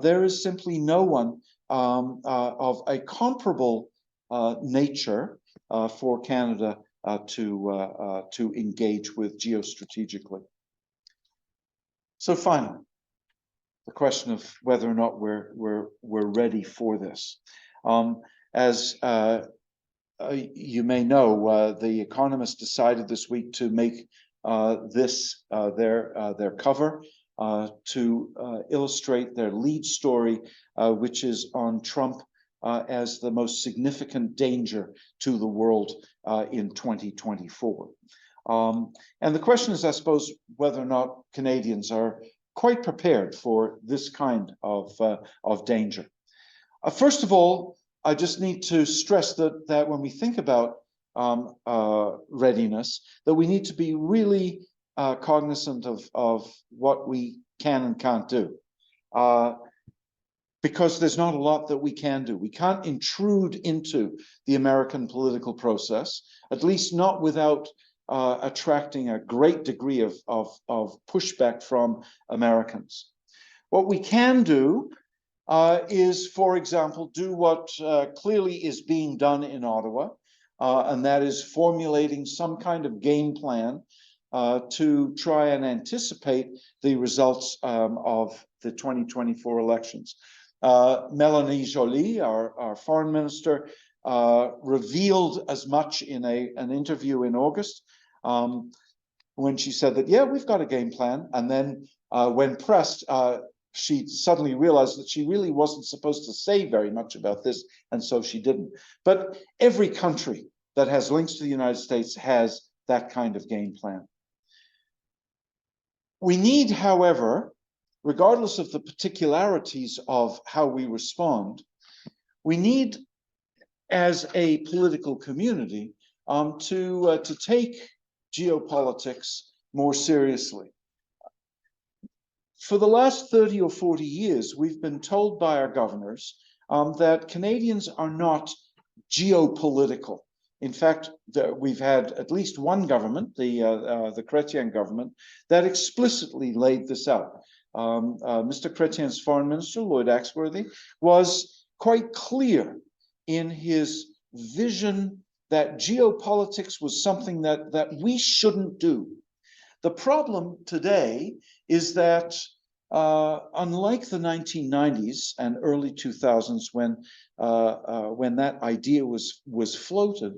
there is simply no one of a comparable nature for Canada to engage with geostrategically. So finally, the question of whether or not we're ready for this. As you may know, the Economist decided this week to make this their cover to illustrate their lead story, which is on Trump as the most significant danger to the world in 2024. And the question is, I suppose, whether or not Canadians are quite prepared for this kind of danger. First of all, I just need to stress that when we think about readiness, that we need to be really cognizant of what we can and can't do. Because there's not a lot that we can do. We can't intrude into the American political process, at least not without attracting a great degree of pushback from Americans. What we can do is, for example, do what clearly is being done in Ottawa, and that is formulating some kind of game plan to try and anticipate the results of the 2024 elections. Melanie Joly, our foreign minister, revealed as much in an interview in August when she said that, yeah, we've got a game plan. And then when pressed, she suddenly realized that she really wasn't supposed to say very much about this, and so she didn't. But every country that has links to the United States has that kind of game plan. We need, however, regardless of the particularities of how we respond, we need, as a political community, to take geopolitics more seriously. For the last 30 or 40 years, we've been told by our governors that Canadians are not geopolitical. In fact, we've had at least one government, the Chrétien government, that explicitly laid this out. Mr. Chrétien's foreign minister, Lloyd Axworthy, was quite clear in his vision that geopolitics was something that we shouldn't do. The problem today is that unlike the 1990s and early 2000s, when that idea was floated,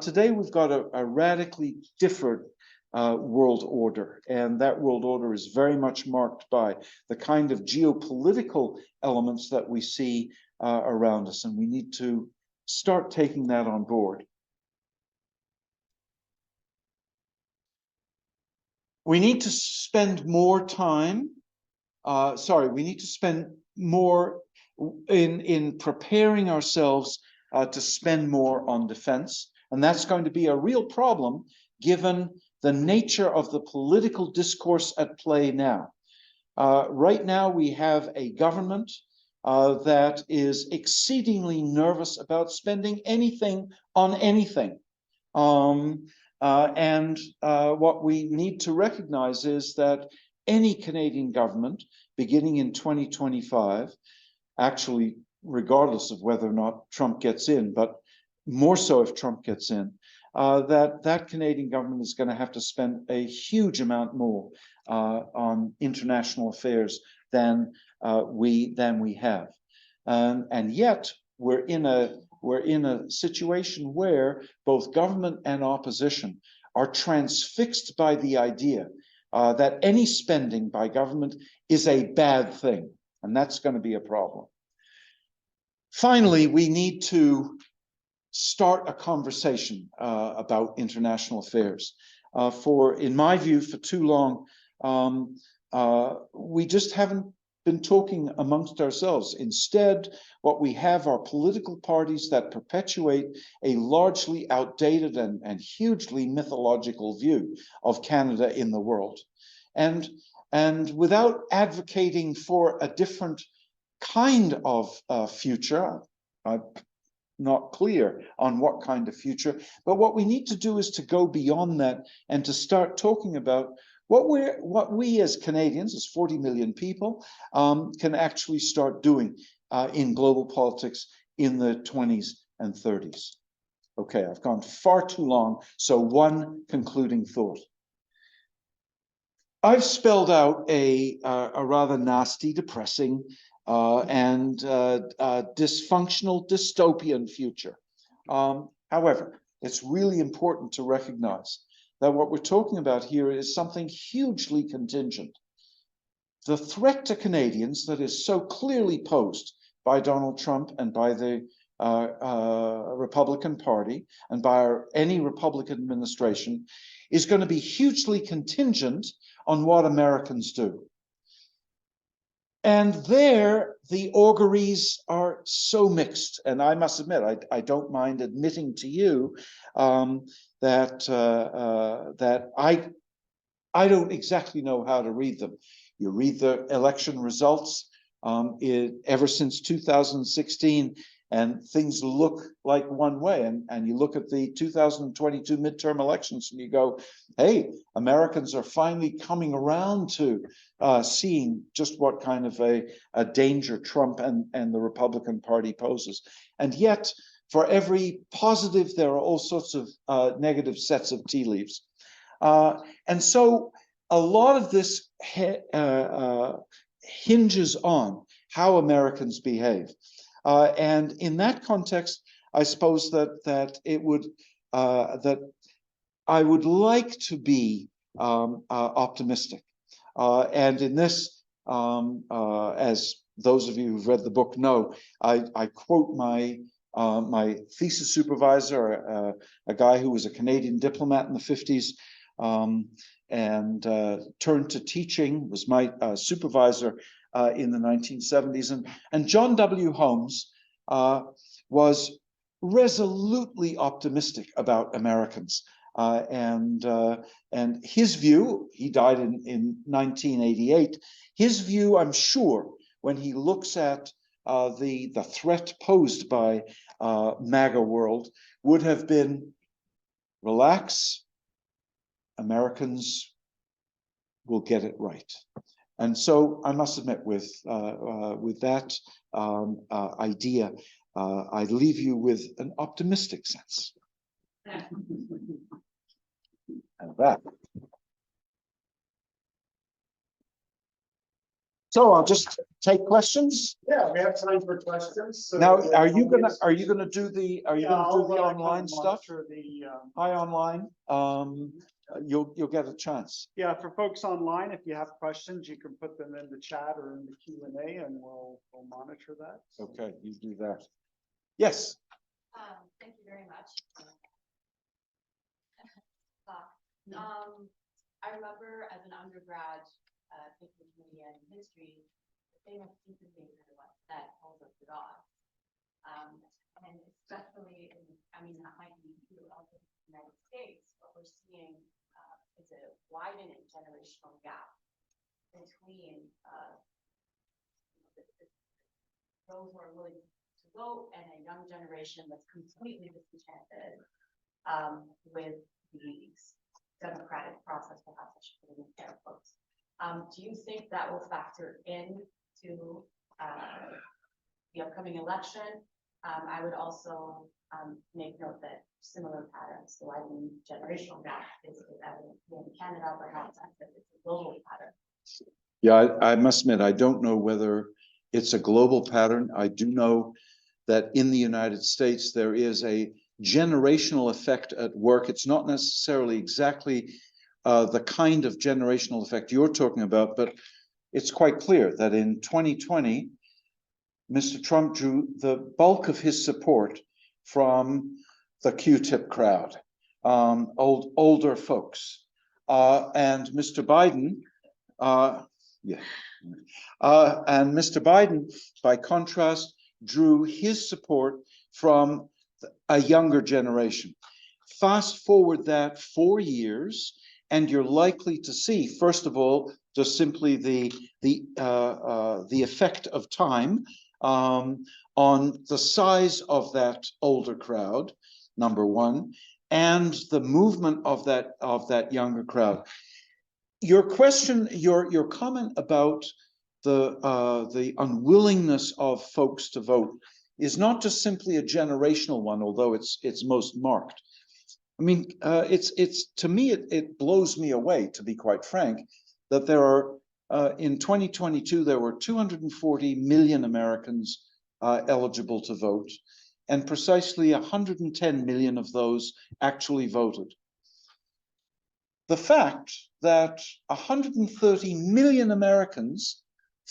today we've got a radically different world order, and that world order is very much marked by the kind of geopolitical elements that we see around us, and we need to start taking that on board. We need to spend more time, we need to spend more in preparing ourselves to spend more on defense, and that's going to be a real problem given the nature of the political discourse at play now. Right now, we have a government that is exceedingly nervous about spending anything on anything. And what we need to recognize is that any Canadian government, beginning in 2025, actually, regardless of whether or not Trump gets in, but more so if Trump gets in, that Canadian government is going to have to spend a huge amount more on international affairs than we have, and yet we're in a situation where both government and opposition are transfixed by the idea that any spending by government is a bad thing, and that's going to be a problem. Finally, we need to start a conversation about international affairs. In my view, for too long, we just haven't been talking amongst ourselves. Instead, what we have are political parties that perpetuate a largely outdated and hugely mythological view of Canada in the world. And without advocating for a different kind of future, not clear on what kind of future, but what we need to do is to go beyond that and to start talking about what we as Canadians, as 40 million people, can actually start doing in global politics in the 20s and 30s. Okay, I've gone far too long, so one concluding thought. I've spelled out a rather nasty, depressing, and dysfunctional dystopian future. However, it's really important to recognize that what we're talking about here is something hugely contingent. The threat to Canadians that is so clearly posed by Donald Trump and by the Republican Party and by any Republican administration is going to be hugely contingent on what Americans do. And there, the auguries are so mixed. And I must admit, I don't mind admitting to you that I don't exactly know how to read them. You read the election results ever since 2016, and things look like one way. And you look at the 2022 midterm elections and you go, hey, Americans are finally coming around to seeing just what kind of a danger Trump and the Republican Party poses. And yet, for every positive, there are all sorts of negative sets of tea leaves. And so a lot of this hinges on how Americans behave. And in that context, I suppose that it would that I would like to be optimistic. And in this, as those of you who've read the book know, I quote my thesis supervisor, a guy who was a Canadian diplomat in the 50s, and turned to teaching, was my supervisor in the 1970s. And John W. Holmes was resolutely optimistic about Americans. And his view, he died in 1988, his view, I'm sure, when he looks at the threat posed by MAGA world, would have been, relax, Americans will get it right. And so I must admit, with that idea, I leave you with an optimistic sense. And that. So I'll just take questions. Yeah, we have time for questions. So Now, are you gonna do the I'll online stuff? The, Hi, online. You'll get a chance. yeah, for folks online, if you have questions, you can put them in the chat or in the Q&A, and we'll monitor that. Okay, you do that. Yes. Thank you very much. I remember as an undergrad taking Canadian history, the famous secret that holds up the dots. And especially in, I mean, that might be true also in the United States, what we're seeing is a widening generational gap between those who are willing to vote and a young generation that's completely disenchanted with the democratic process, perhaps I should put in air quotes. Do you think that will factor into the upcoming election? I would also make note that similar patterns, the widening generational gap is evident in Canada, perhaps it's a global pattern. Yeah, I must admit, I don't know whether it's a global pattern. I do know that in the United States, there is a generational effect at work. It's not necessarily exactly the kind of generational effect you're talking about, but it's quite clear that in 2020, Mr. Trump drew the bulk of his support from the Q-tip crowd, older folks. And Mr. Biden, and Mr. Biden, by contrast, drew his support from a younger generation. Fast forward that 4 years, and you're likely to see, first of all, just simply the effect of time on the size of that older crowd, number one, and the movement of that younger crowd. Your question, your comment about the unwillingness of folks to vote is not just simply a generational one, although it's most marked. I mean, it's to me, it blows me away, to be quite frank, that there are, in 2022, there were 240 million Americans eligible to vote, and precisely 110 million of those actually voted. The fact that 130 million Americans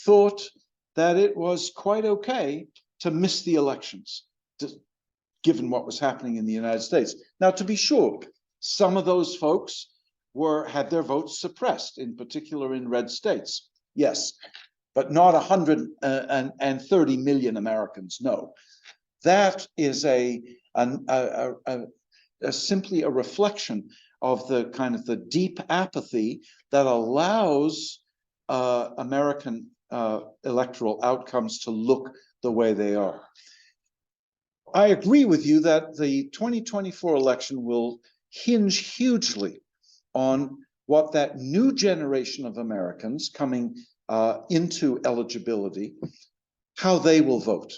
thought that it was quite okay to miss the elections, given what was happening in the United States. Now, to be sure, some of those folks had their votes suppressed, in particular in red states. Yes, but not 130 million Americans. No, that is simply a reflection of the kind of the deep apathy that allows American electoral outcomes to look the way they are. I agree with you that the 2024 election will hinge hugely on what that new generation of Americans coming into eligibility, how they will vote.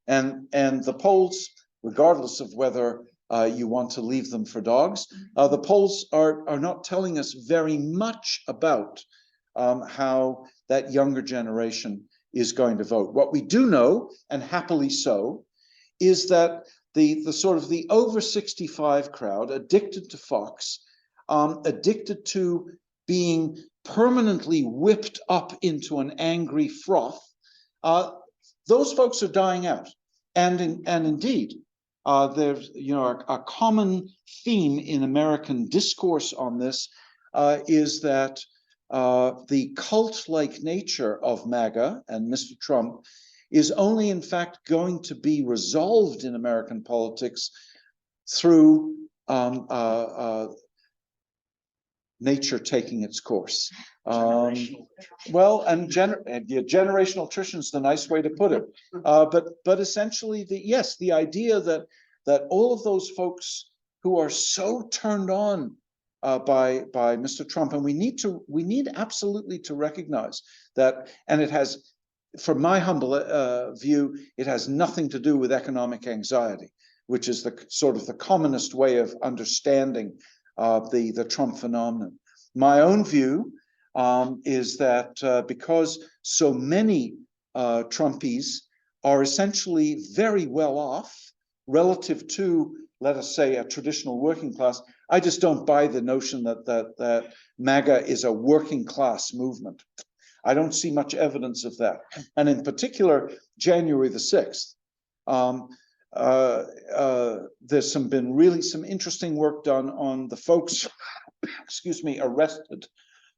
And the polls, regardless of whether you want to leave them for dogs, the polls are not telling us very much about how that younger generation is going to vote. What we do know, and happily so, is that the sort of the over 65 crowd, addicted to Fox, addicted to being permanently whipped up into an angry froth, those folks are dying out. And indeed, there's a common theme in American discourse on this is that the cult-like nature of MAGA and Mr. Trump is only in fact going to be resolved in American politics through nature taking its course. Well, and generational attrition is the nice way to put it. But essentially, the idea that all of those folks who are so turned on by Mr. Trump, and we need absolutely to recognize that, and it has, from my humble view, it has nothing to do with economic anxiety, which is the sort of the commonest way of understanding the Trump phenomenon. My own view is that because so many Trumpies are essentially very well off relative to, let us say, a traditional working class, I just don't buy the notion that MAGA is a working class movement. I don't see much evidence of that. And in particular, January the 6th, there's been really some interesting work done on the folks, excuse me, arrested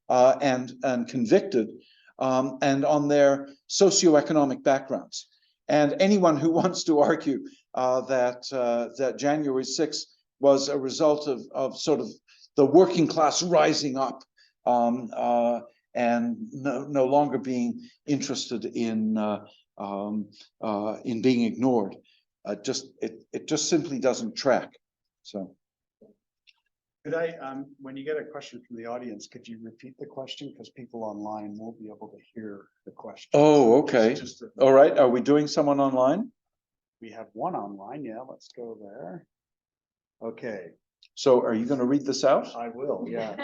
and convicted, and on their socioeconomic backgrounds. And anyone who wants to argue that January 6th was a result of sort of the working class rising up and no longer being interested in being ignored, it just simply doesn't track. So. Could I, when you get a question from the audience, could you repeat the question? Because people online won't be able to hear the question. Oh, okay. All right. Are we doing someone online? We have one online. Yeah, let's go there. Okay. So are you going to read this out? I will, yeah.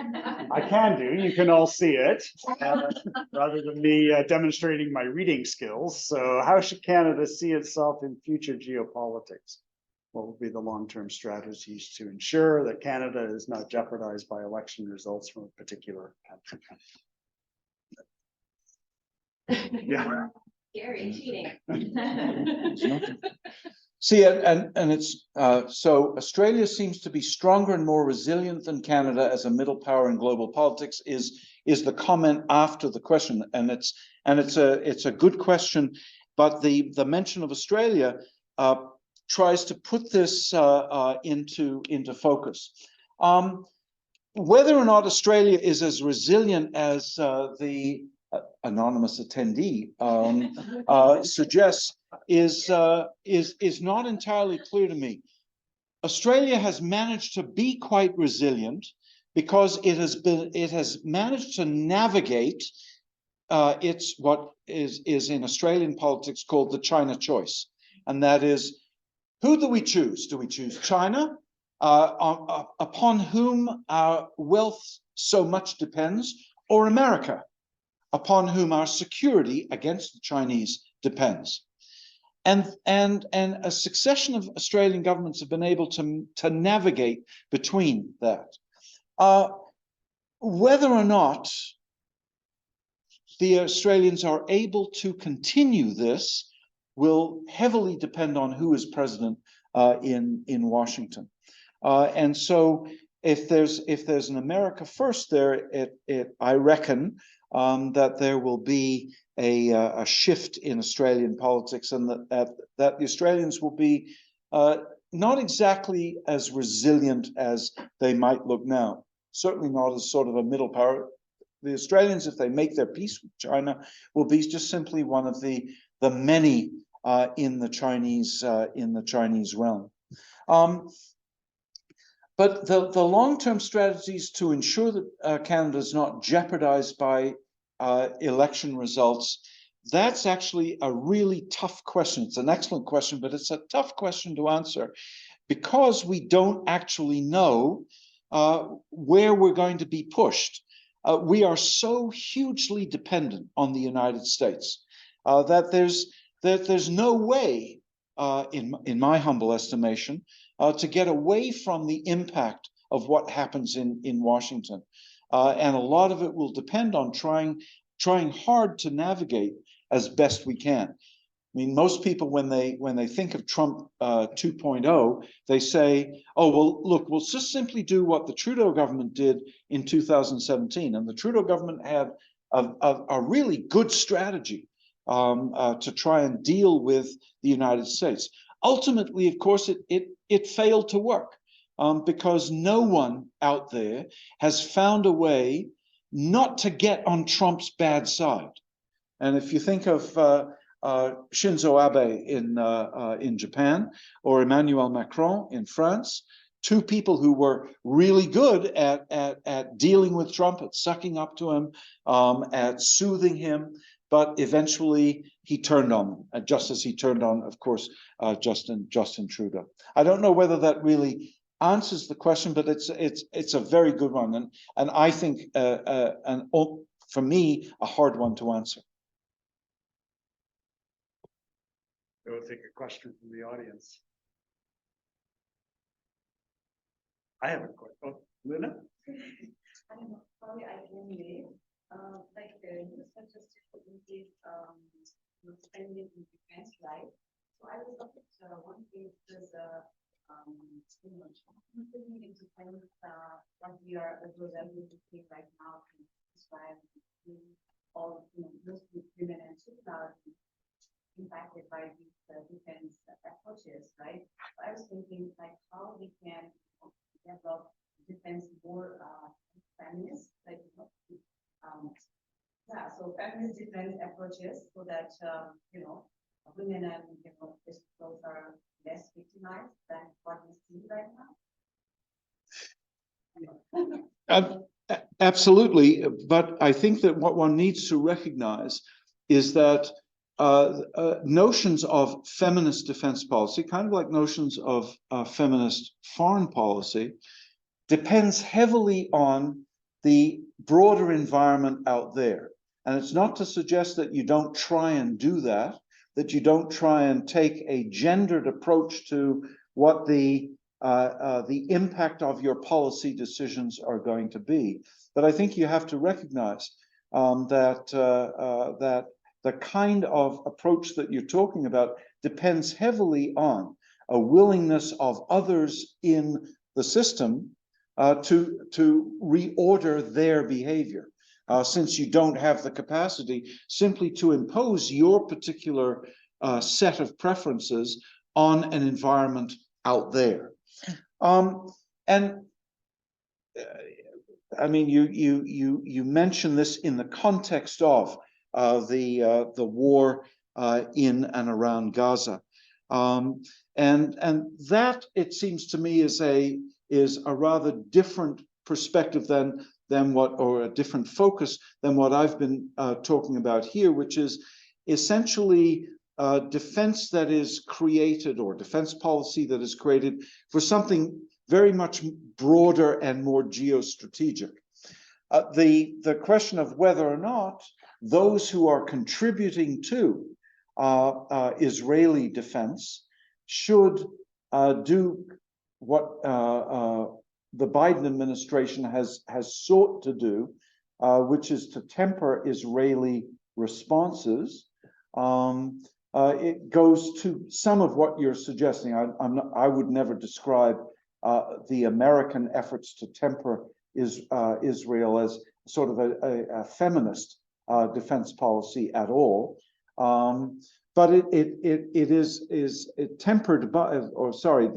I can do. You can all see it rather than me demonstrating my reading skills. So how should Canada see itself in future geopolitics? What will be the long-term strategies to ensure that Canada is not jeopardized by election results from a particular country? Yeah. Scary cheating. See, and it's so Australia seems to be stronger and more resilient than Canada as a middle power in global politics is the comment after the question, and it's a good question, but the mention of Australia tries to put this into focus. Whether or not Australia is as resilient as the anonymous attendee suggests is not entirely clear to me. Australia has managed to be quite resilient because it has managed to navigate it's what is in Australian politics called the China choice, and that is, who do we choose? Do we choose China, upon whom our wealth so much depends, or America, upon whom our security against the Chinese depends. And a succession of Australian governments have been able to navigate between that. Whether or not the Australians are able to continue this will heavily depend on who is president in Washington. And so if there's an America first there, I reckon that there will be a shift in Australian politics, and that the Australians will be not exactly as resilient as they might look now. Certainly not as sort of a middle power. The Australians, if they make their peace with China, will be just simply one of the many in the Chinese realm. But the long-term strategies to ensure that Canada is not jeopardized by election results, that's actually a really tough question. It's an excellent question, but it's a tough question to answer because we don't actually know where we're going to be pushed. We are so hugely dependent on the United States that there's no way, in my humble estimation, to get away from the impact of what happens in Washington. And a lot of it will depend on trying hard to navigate as best we can. I mean, most people, when they think of Trump 2.0, they say, oh, well, look, we'll just simply do what the Trudeau government did in 2017. And the Trudeau government had a really good strategy to try and deal with the United States. Ultimately, of course, it failed to work because no one out there has found a way not to get on Trump's bad side. And if you think of Shinzo Abe in Japan or Emmanuel Macron in France, two people who were really good at dealing with Trump, at sucking up to him, at soothing him, but eventually he turned on them, just as he turned on, of course, Justin Trudeau. I don't know whether that really answers the question, but it's a very good one, and I think for me a hard one to answer. We'll take a question from the audience. I have a question. Oh, Luna? I don't know, probably I can relate. Like the statistics spending in defense, right? So I was looking at one thing is you know, spending in defense what we are doing right now can describe all, you know, mostly women and children impacted by these defense approaches, right? So I was thinking like how we can develop defense more feminist, like yeah, so feminist defense approaches so that you know, women and those are less victimized than what we see right now. Absolutely, but I think that what one needs to recognize is that notions of feminist defense policy, kind of like notions of feminist foreign policy, depends heavily on the broader environment out there. And it's not to suggest that you don't try and do that you don't try and take a gendered approach to what the impact of your policy decisions are going to be. But I think you have to recognize that the kind of approach that you're talking about depends heavily on a willingness of others in the system to reorder their behavior, since you don't have the capacity simply to impose your particular set of preferences on an environment out there. And I mean, you mentioned this in the context of the war in and around Gaza, and that, it seems to me, is a rather different perspective than what, or a different focus than what I've been talking about here, which is essentially defense that is created, or defense policy that is created for something very much broader and more geostrategic. The question of whether or not those who are contributing to Israeli defense should do what the Biden administration has sought to do, which is to temper Israeli responses. It goes to some of what you're suggesting. I would never describe the American efforts to temper Israel as sort of a feminist defense policy at all. But it is tempered by, or sorry,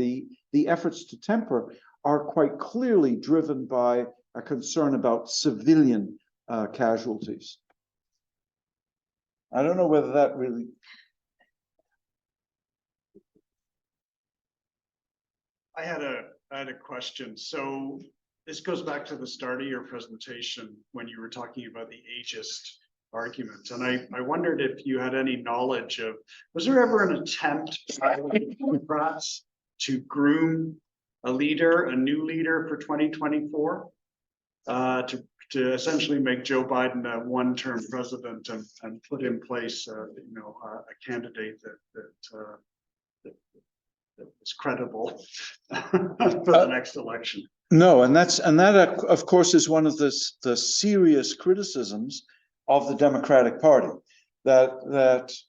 the efforts to temper are quite clearly driven by a concern about civilian casualties. I don't know whether that really. I had a question. So this goes back to the start of your presentation when you were talking about the ageist argument. And I wondered if you had any knowledge of, was there ever an attempt by the Democrats to groom a new leader for 2024? To essentially make Joe Biden a one-term president and put in place, a candidate that is credible for the next election. No, and that of course is one of the serious criticisms of the Democratic Party, that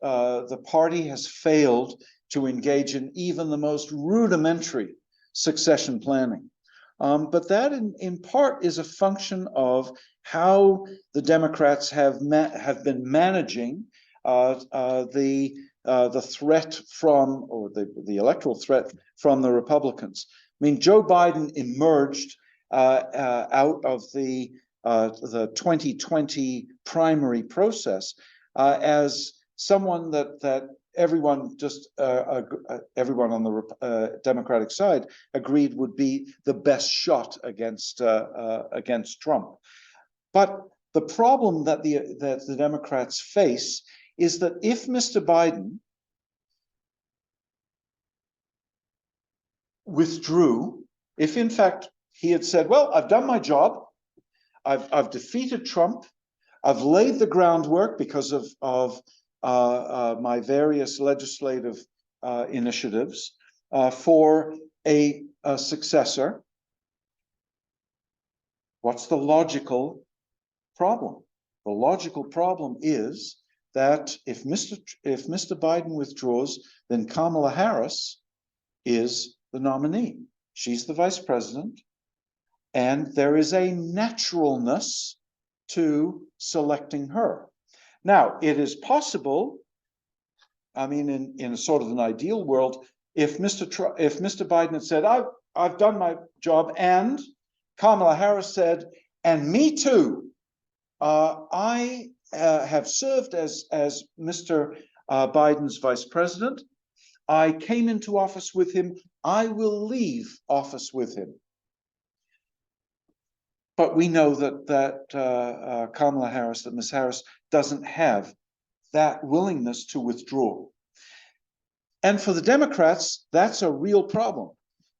the party has failed to engage in even the most rudimentary succession planning. But that in part is a function of how the Democrats have been managing the threat from, or the electoral threat from the Republicans. I mean, Joe Biden emerged out of the 2020 primary process as someone that everyone everyone on the Democratic side agreed would be the best shot against Trump. But the problem that the Democrats face is that if Mr. Biden withdrew, if in fact he had said, well, I've done my job, I've defeated Trump, I've laid the groundwork because of my various legislative initiatives for a successor, what's the logical problem? The logical problem is that if Mr. Biden withdraws, then Kamala Harris is the nominee. She's the vice president, and there is a naturalness to selecting her. Now, it is possible, I mean, in a sort of an ideal world, if Mr. Biden had said, I've done my job, and Kamala Harris said, and me too, I have served as Mr. Biden's vice president. I came into office with him. I will leave office with him. But we know that Kamala Harris, that Ms. Harris, doesn't have that willingness to withdraw. And for the Democrats, that's a real problem,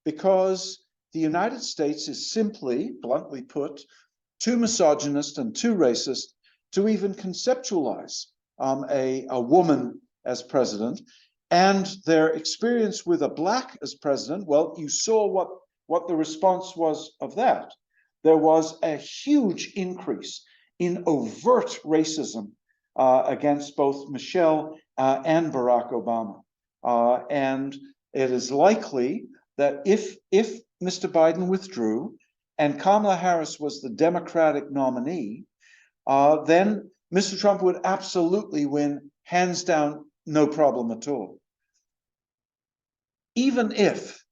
because the United States is simply, bluntly put, too misogynist and too racist to even conceptualize a woman as president. And their experience with a black as president, well, you saw what the response was of that. There was a huge increase in overt racism against both Michelle and Barack Obama. And it is likely that if Mr. Biden withdrew and Kamala Harris was the Democratic nominee, then Mr. Trump would absolutely win, hands down, no problem at all. Even if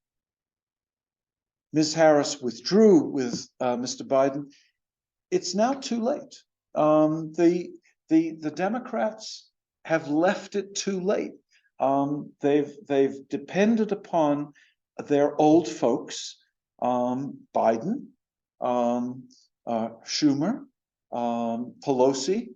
Ms. Harris withdrew with Mr. Biden, it's now too late. The Democrats have left it too late. They've depended upon their old folks, Biden, Schumer, Pelosi.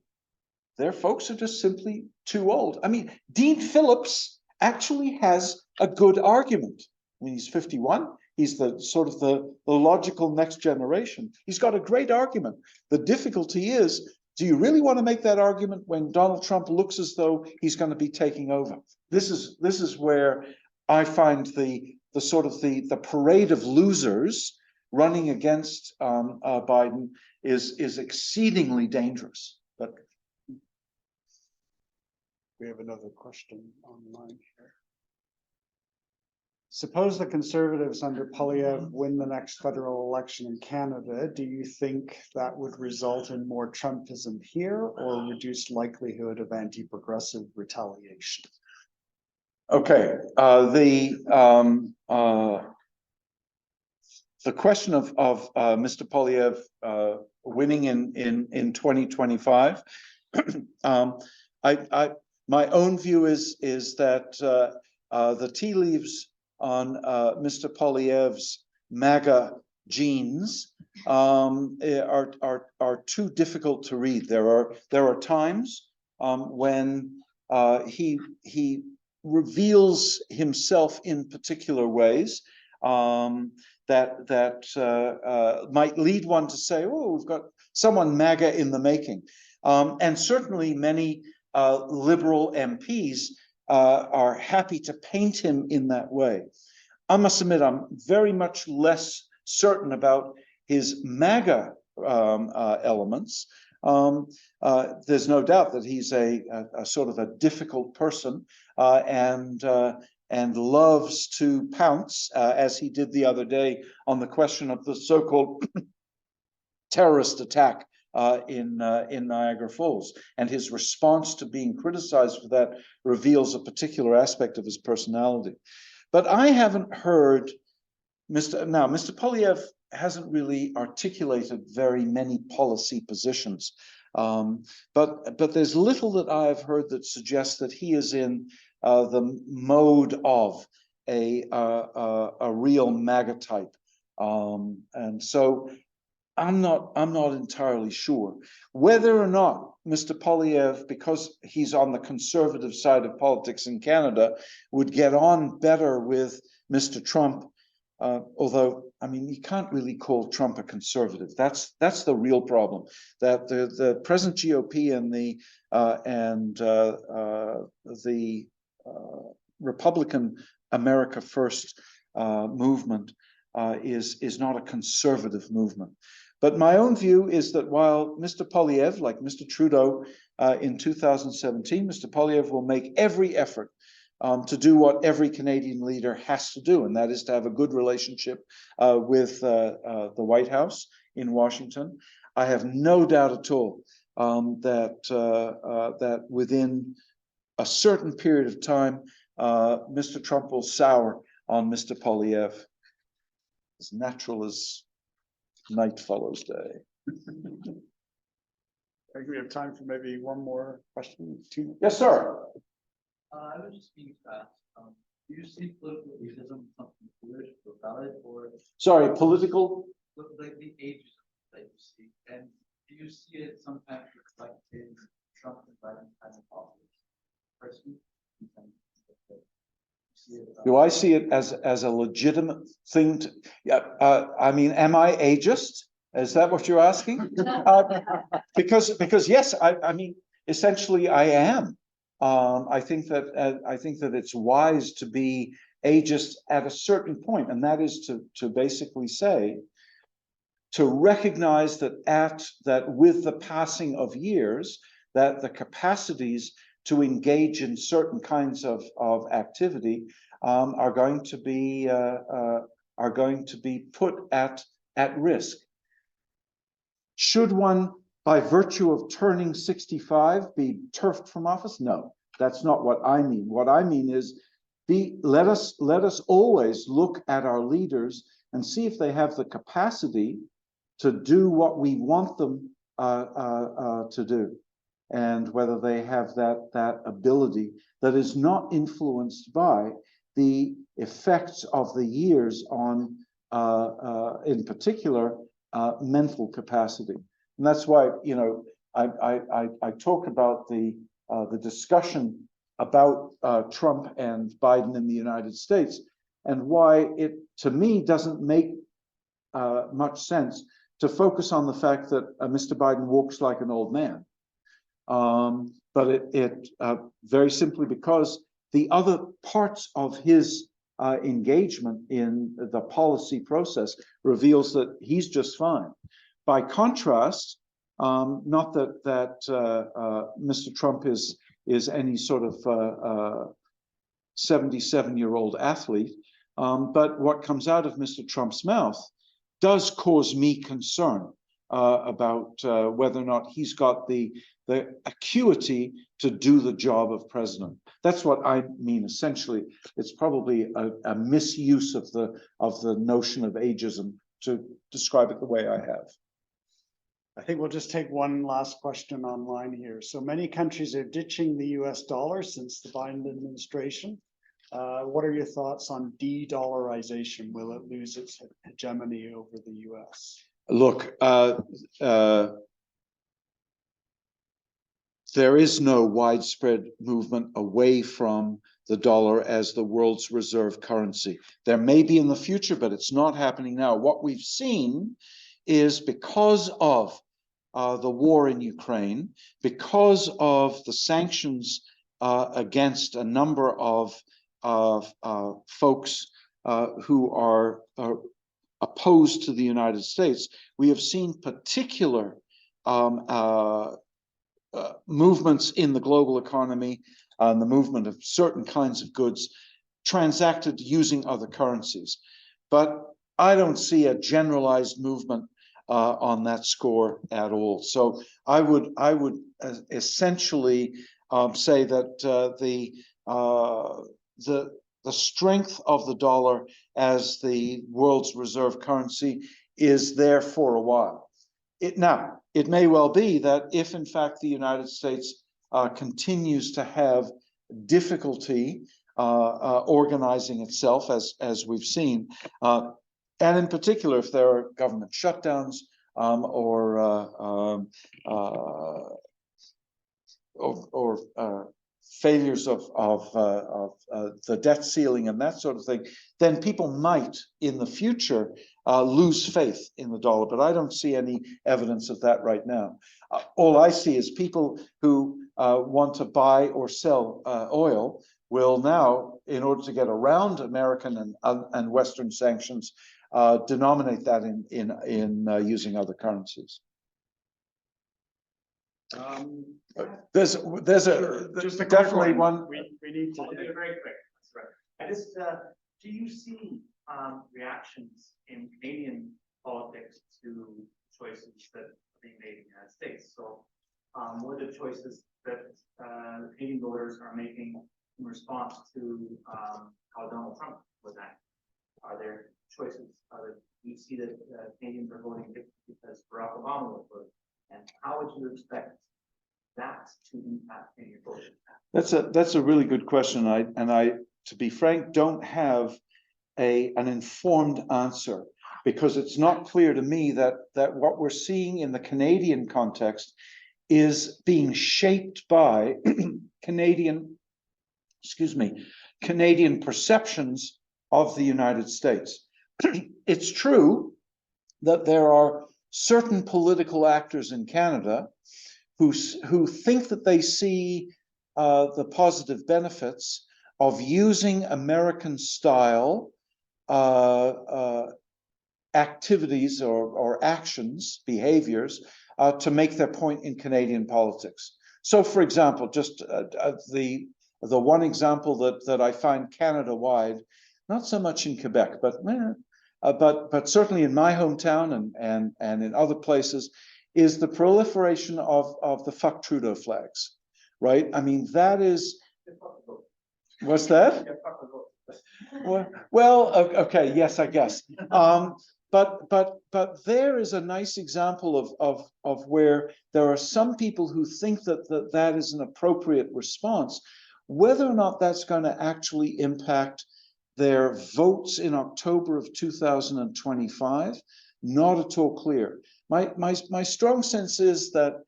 Their folks are just simply too old. I mean, Dean Phillips actually has a good argument. I mean, he's 51. He's the sort of the logical next generation. He's got a great argument. The difficulty is Do you really want to make that argument when Donald Trump looks as though he's going to be taking over? This is where I find the sort of the parade of losers running against Biden is exceedingly dangerous. But We have another question online here. Suppose the Conservatives under Polyev win the next federal election in Canada. Do you think that would result in more Trumpism here or reduced likelihood of anti-progressive retaliation? okay, the question of Mr. Polyev winning in 2025. My own view is that the tea leaves on Mr. Polyev's MAGA genes are too difficult to read. There are times when he reveals himself in particular ways that might lead one to say, "Oh, we've got someone MAGA in the making," and certainly many Liberal MPs are happy to paint him in that way. I must admit, I'm very much less certain about his MAGA elements. There's no doubt that he's a sort of a difficult person and loves to pounce, as he did the other day on the question of the so-called terrorist attack in Niagara Falls, and his response to being criticized for that reveals a particular aspect of his personality. But I haven't heard Mr. Polyev hasn't really articulated very many policy positions, but there's little that I've heard that suggests that he is in the mode of a real MAGA type, and so I'm not entirely sure whether or not Mr. Polyev, because he's on the conservative side of politics in Canada, would get on better with Mr. Trump. Although, I mean, you can't really call Trump a conservative. That's the real problem. That the present GOP and the Republican America First movement is not a conservative movement. But my own view is that while Mr. Polyev, like Mr. Trudeau in 2017, Mr. Polyev will make every effort to do what every Canadian leader has to do, and that is to have a good relationship with the White House in Washington. I have no doubt at all that within a certain period of time, Mr. Trump will sour on Mr. Polyev, as natural as night follows day. I think we have time for maybe one more question. Yes, sir. I was just being asked, do you see political ageism something foolish or valid, or Sorry, political? like the ageism that you see, and do you see it sometimes reflected Trump and Biden kind of politics? Personally, Do I see it as a legitimate thing to? Yeah, I mean, am I ageist? Is that what you're asking? Because yes, I mean, essentially, I am. I think that it's wise to be ageist at a certain point, and that is to basically say, to recognize that with the passing of years, that the capacities to engage in certain kinds of activity are going to be put at risk. Should one, by virtue of turning 65, be turfed from office? No, that's not what I mean. What I mean is, let us always look at our leaders and see if they have the capacity to do what we want them to do, and whether they have that ability that is not influenced by the effects of the years on, in particular, mental capacity. And that's why, you know, I talked about the discussion about Trump and Biden in the United States, and why it, to me, doesn't make much sense to focus on the fact that Mr. Biden walks like an old man. But it very simply because the other parts of his engagement in the policy process reveals that he's just fine. By contrast, not that Mr. Trump is any sort of 77-year-old athlete, but what comes out of Mr. Trump's mouth does cause me concern about whether or not he's got the acuity to do the job of president. That's what I mean. Essentially, it's probably a misuse of the notion of ageism to describe it the way I have. I think we'll just take one last question online here. So many countries are ditching the US dollar since the Biden administration. What are your thoughts on de-dollarization? Will it lose its hegemony over the US? Look, there is no widespread movement away from the dollar as the world's reserve currency. There may be in the future, but it's not happening now. What we've seen is because of the war in Ukraine, because of the sanctions against a number of folks who are opposed to the United States, we have seen particular movements in the global economy, the movement of certain kinds of goods transacted using other currencies. But I don't see a generalized movement on that score at all. So I would essentially say that the strength of the dollar as the world's reserve currency is there for a while. Now, it may well be that if in fact the United States continues to have difficulty organizing itself, as we've seen, and in particular if there are government shutdowns or failures of the debt ceiling and that sort of thing, then people might in the future lose faith in the dollar. But I don't see any evidence of that right now. All I see is people who want to buy or sell oil will now, in order to get around American and Western sanctions, denominate that in using other currencies. There's Just a definitely quick one. We need to. I'll do it very quick. That's right. I just, do you see reactions in Canadian politics to choices that are being made in the United States? So what are the choices that Canadian voters are making in response to how Donald Trump was acting? Are there choices? Do you see that Canadians are voting because Barack Obama was voting? And how would you expect that to impact Canadian voters? That's a really good question. I, to be frank, don't have an informed answer, because it's not clear to me that what we're seeing in the Canadian context is being shaped by Canadian perceptions of the United States. It's true that there are certain political actors in Canada who think that they see the positive benefits of using American style activities or actions, behaviors, to make their point in Canadian politics. So, for example, just the one example that I find Canada-wide, not so much in Quebec, but certainly in my hometown and in other places, is the proliferation of the Fuck Trudeau flags, right? I mean, that is, what's that? Well, okay, yes, I guess. But there is a nice example of where there are some people who think that is an appropriate response. Whether or not that's going to actually impact their votes in October of 2025, not at all clear. My strong sense is that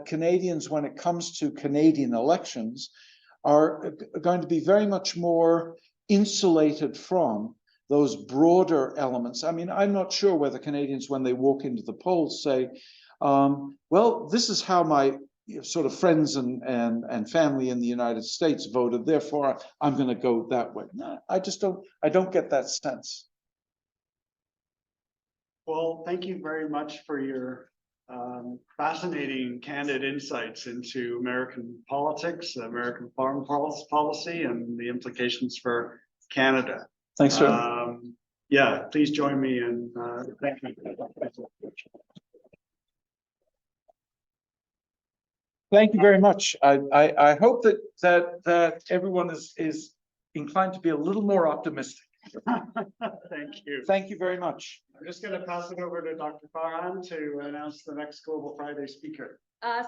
Canadians, when it comes to Canadian elections, are going to be very much more insulated from those broader elements. I mean, I'm not sure whether Canadians, when they walk into the polls, say, well, this is how my sort of friends and family in the United States voted, therefore I'm going to go that way. No, I don't get that sense. Well, thank you very much for your fascinating, candid insights into American politics, American foreign policy, and the implications for Canada. Thanks, sir. Yeah, please join me in thanking. Thank you very much. I hope that everyone is inclined to be a little more optimistic. Thank you. Thank you very much. I'm just going to pass it over to Dr. Farhan to announce the next Global Friday speaker.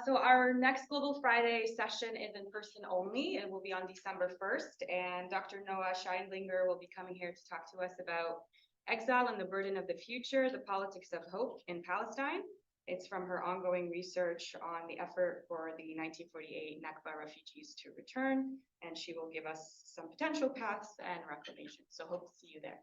So our next Global Friday session is in person only. It will be on December 1st, and Dr. Noah Scheindlinger will be coming here to talk to us about exile and the burden of the future, the politics of hope in Palestine. It's from her ongoing research on the effort for the 1948 Nakba refugees to return, and she will give us some potential paths and recommendations. So hope to see you there.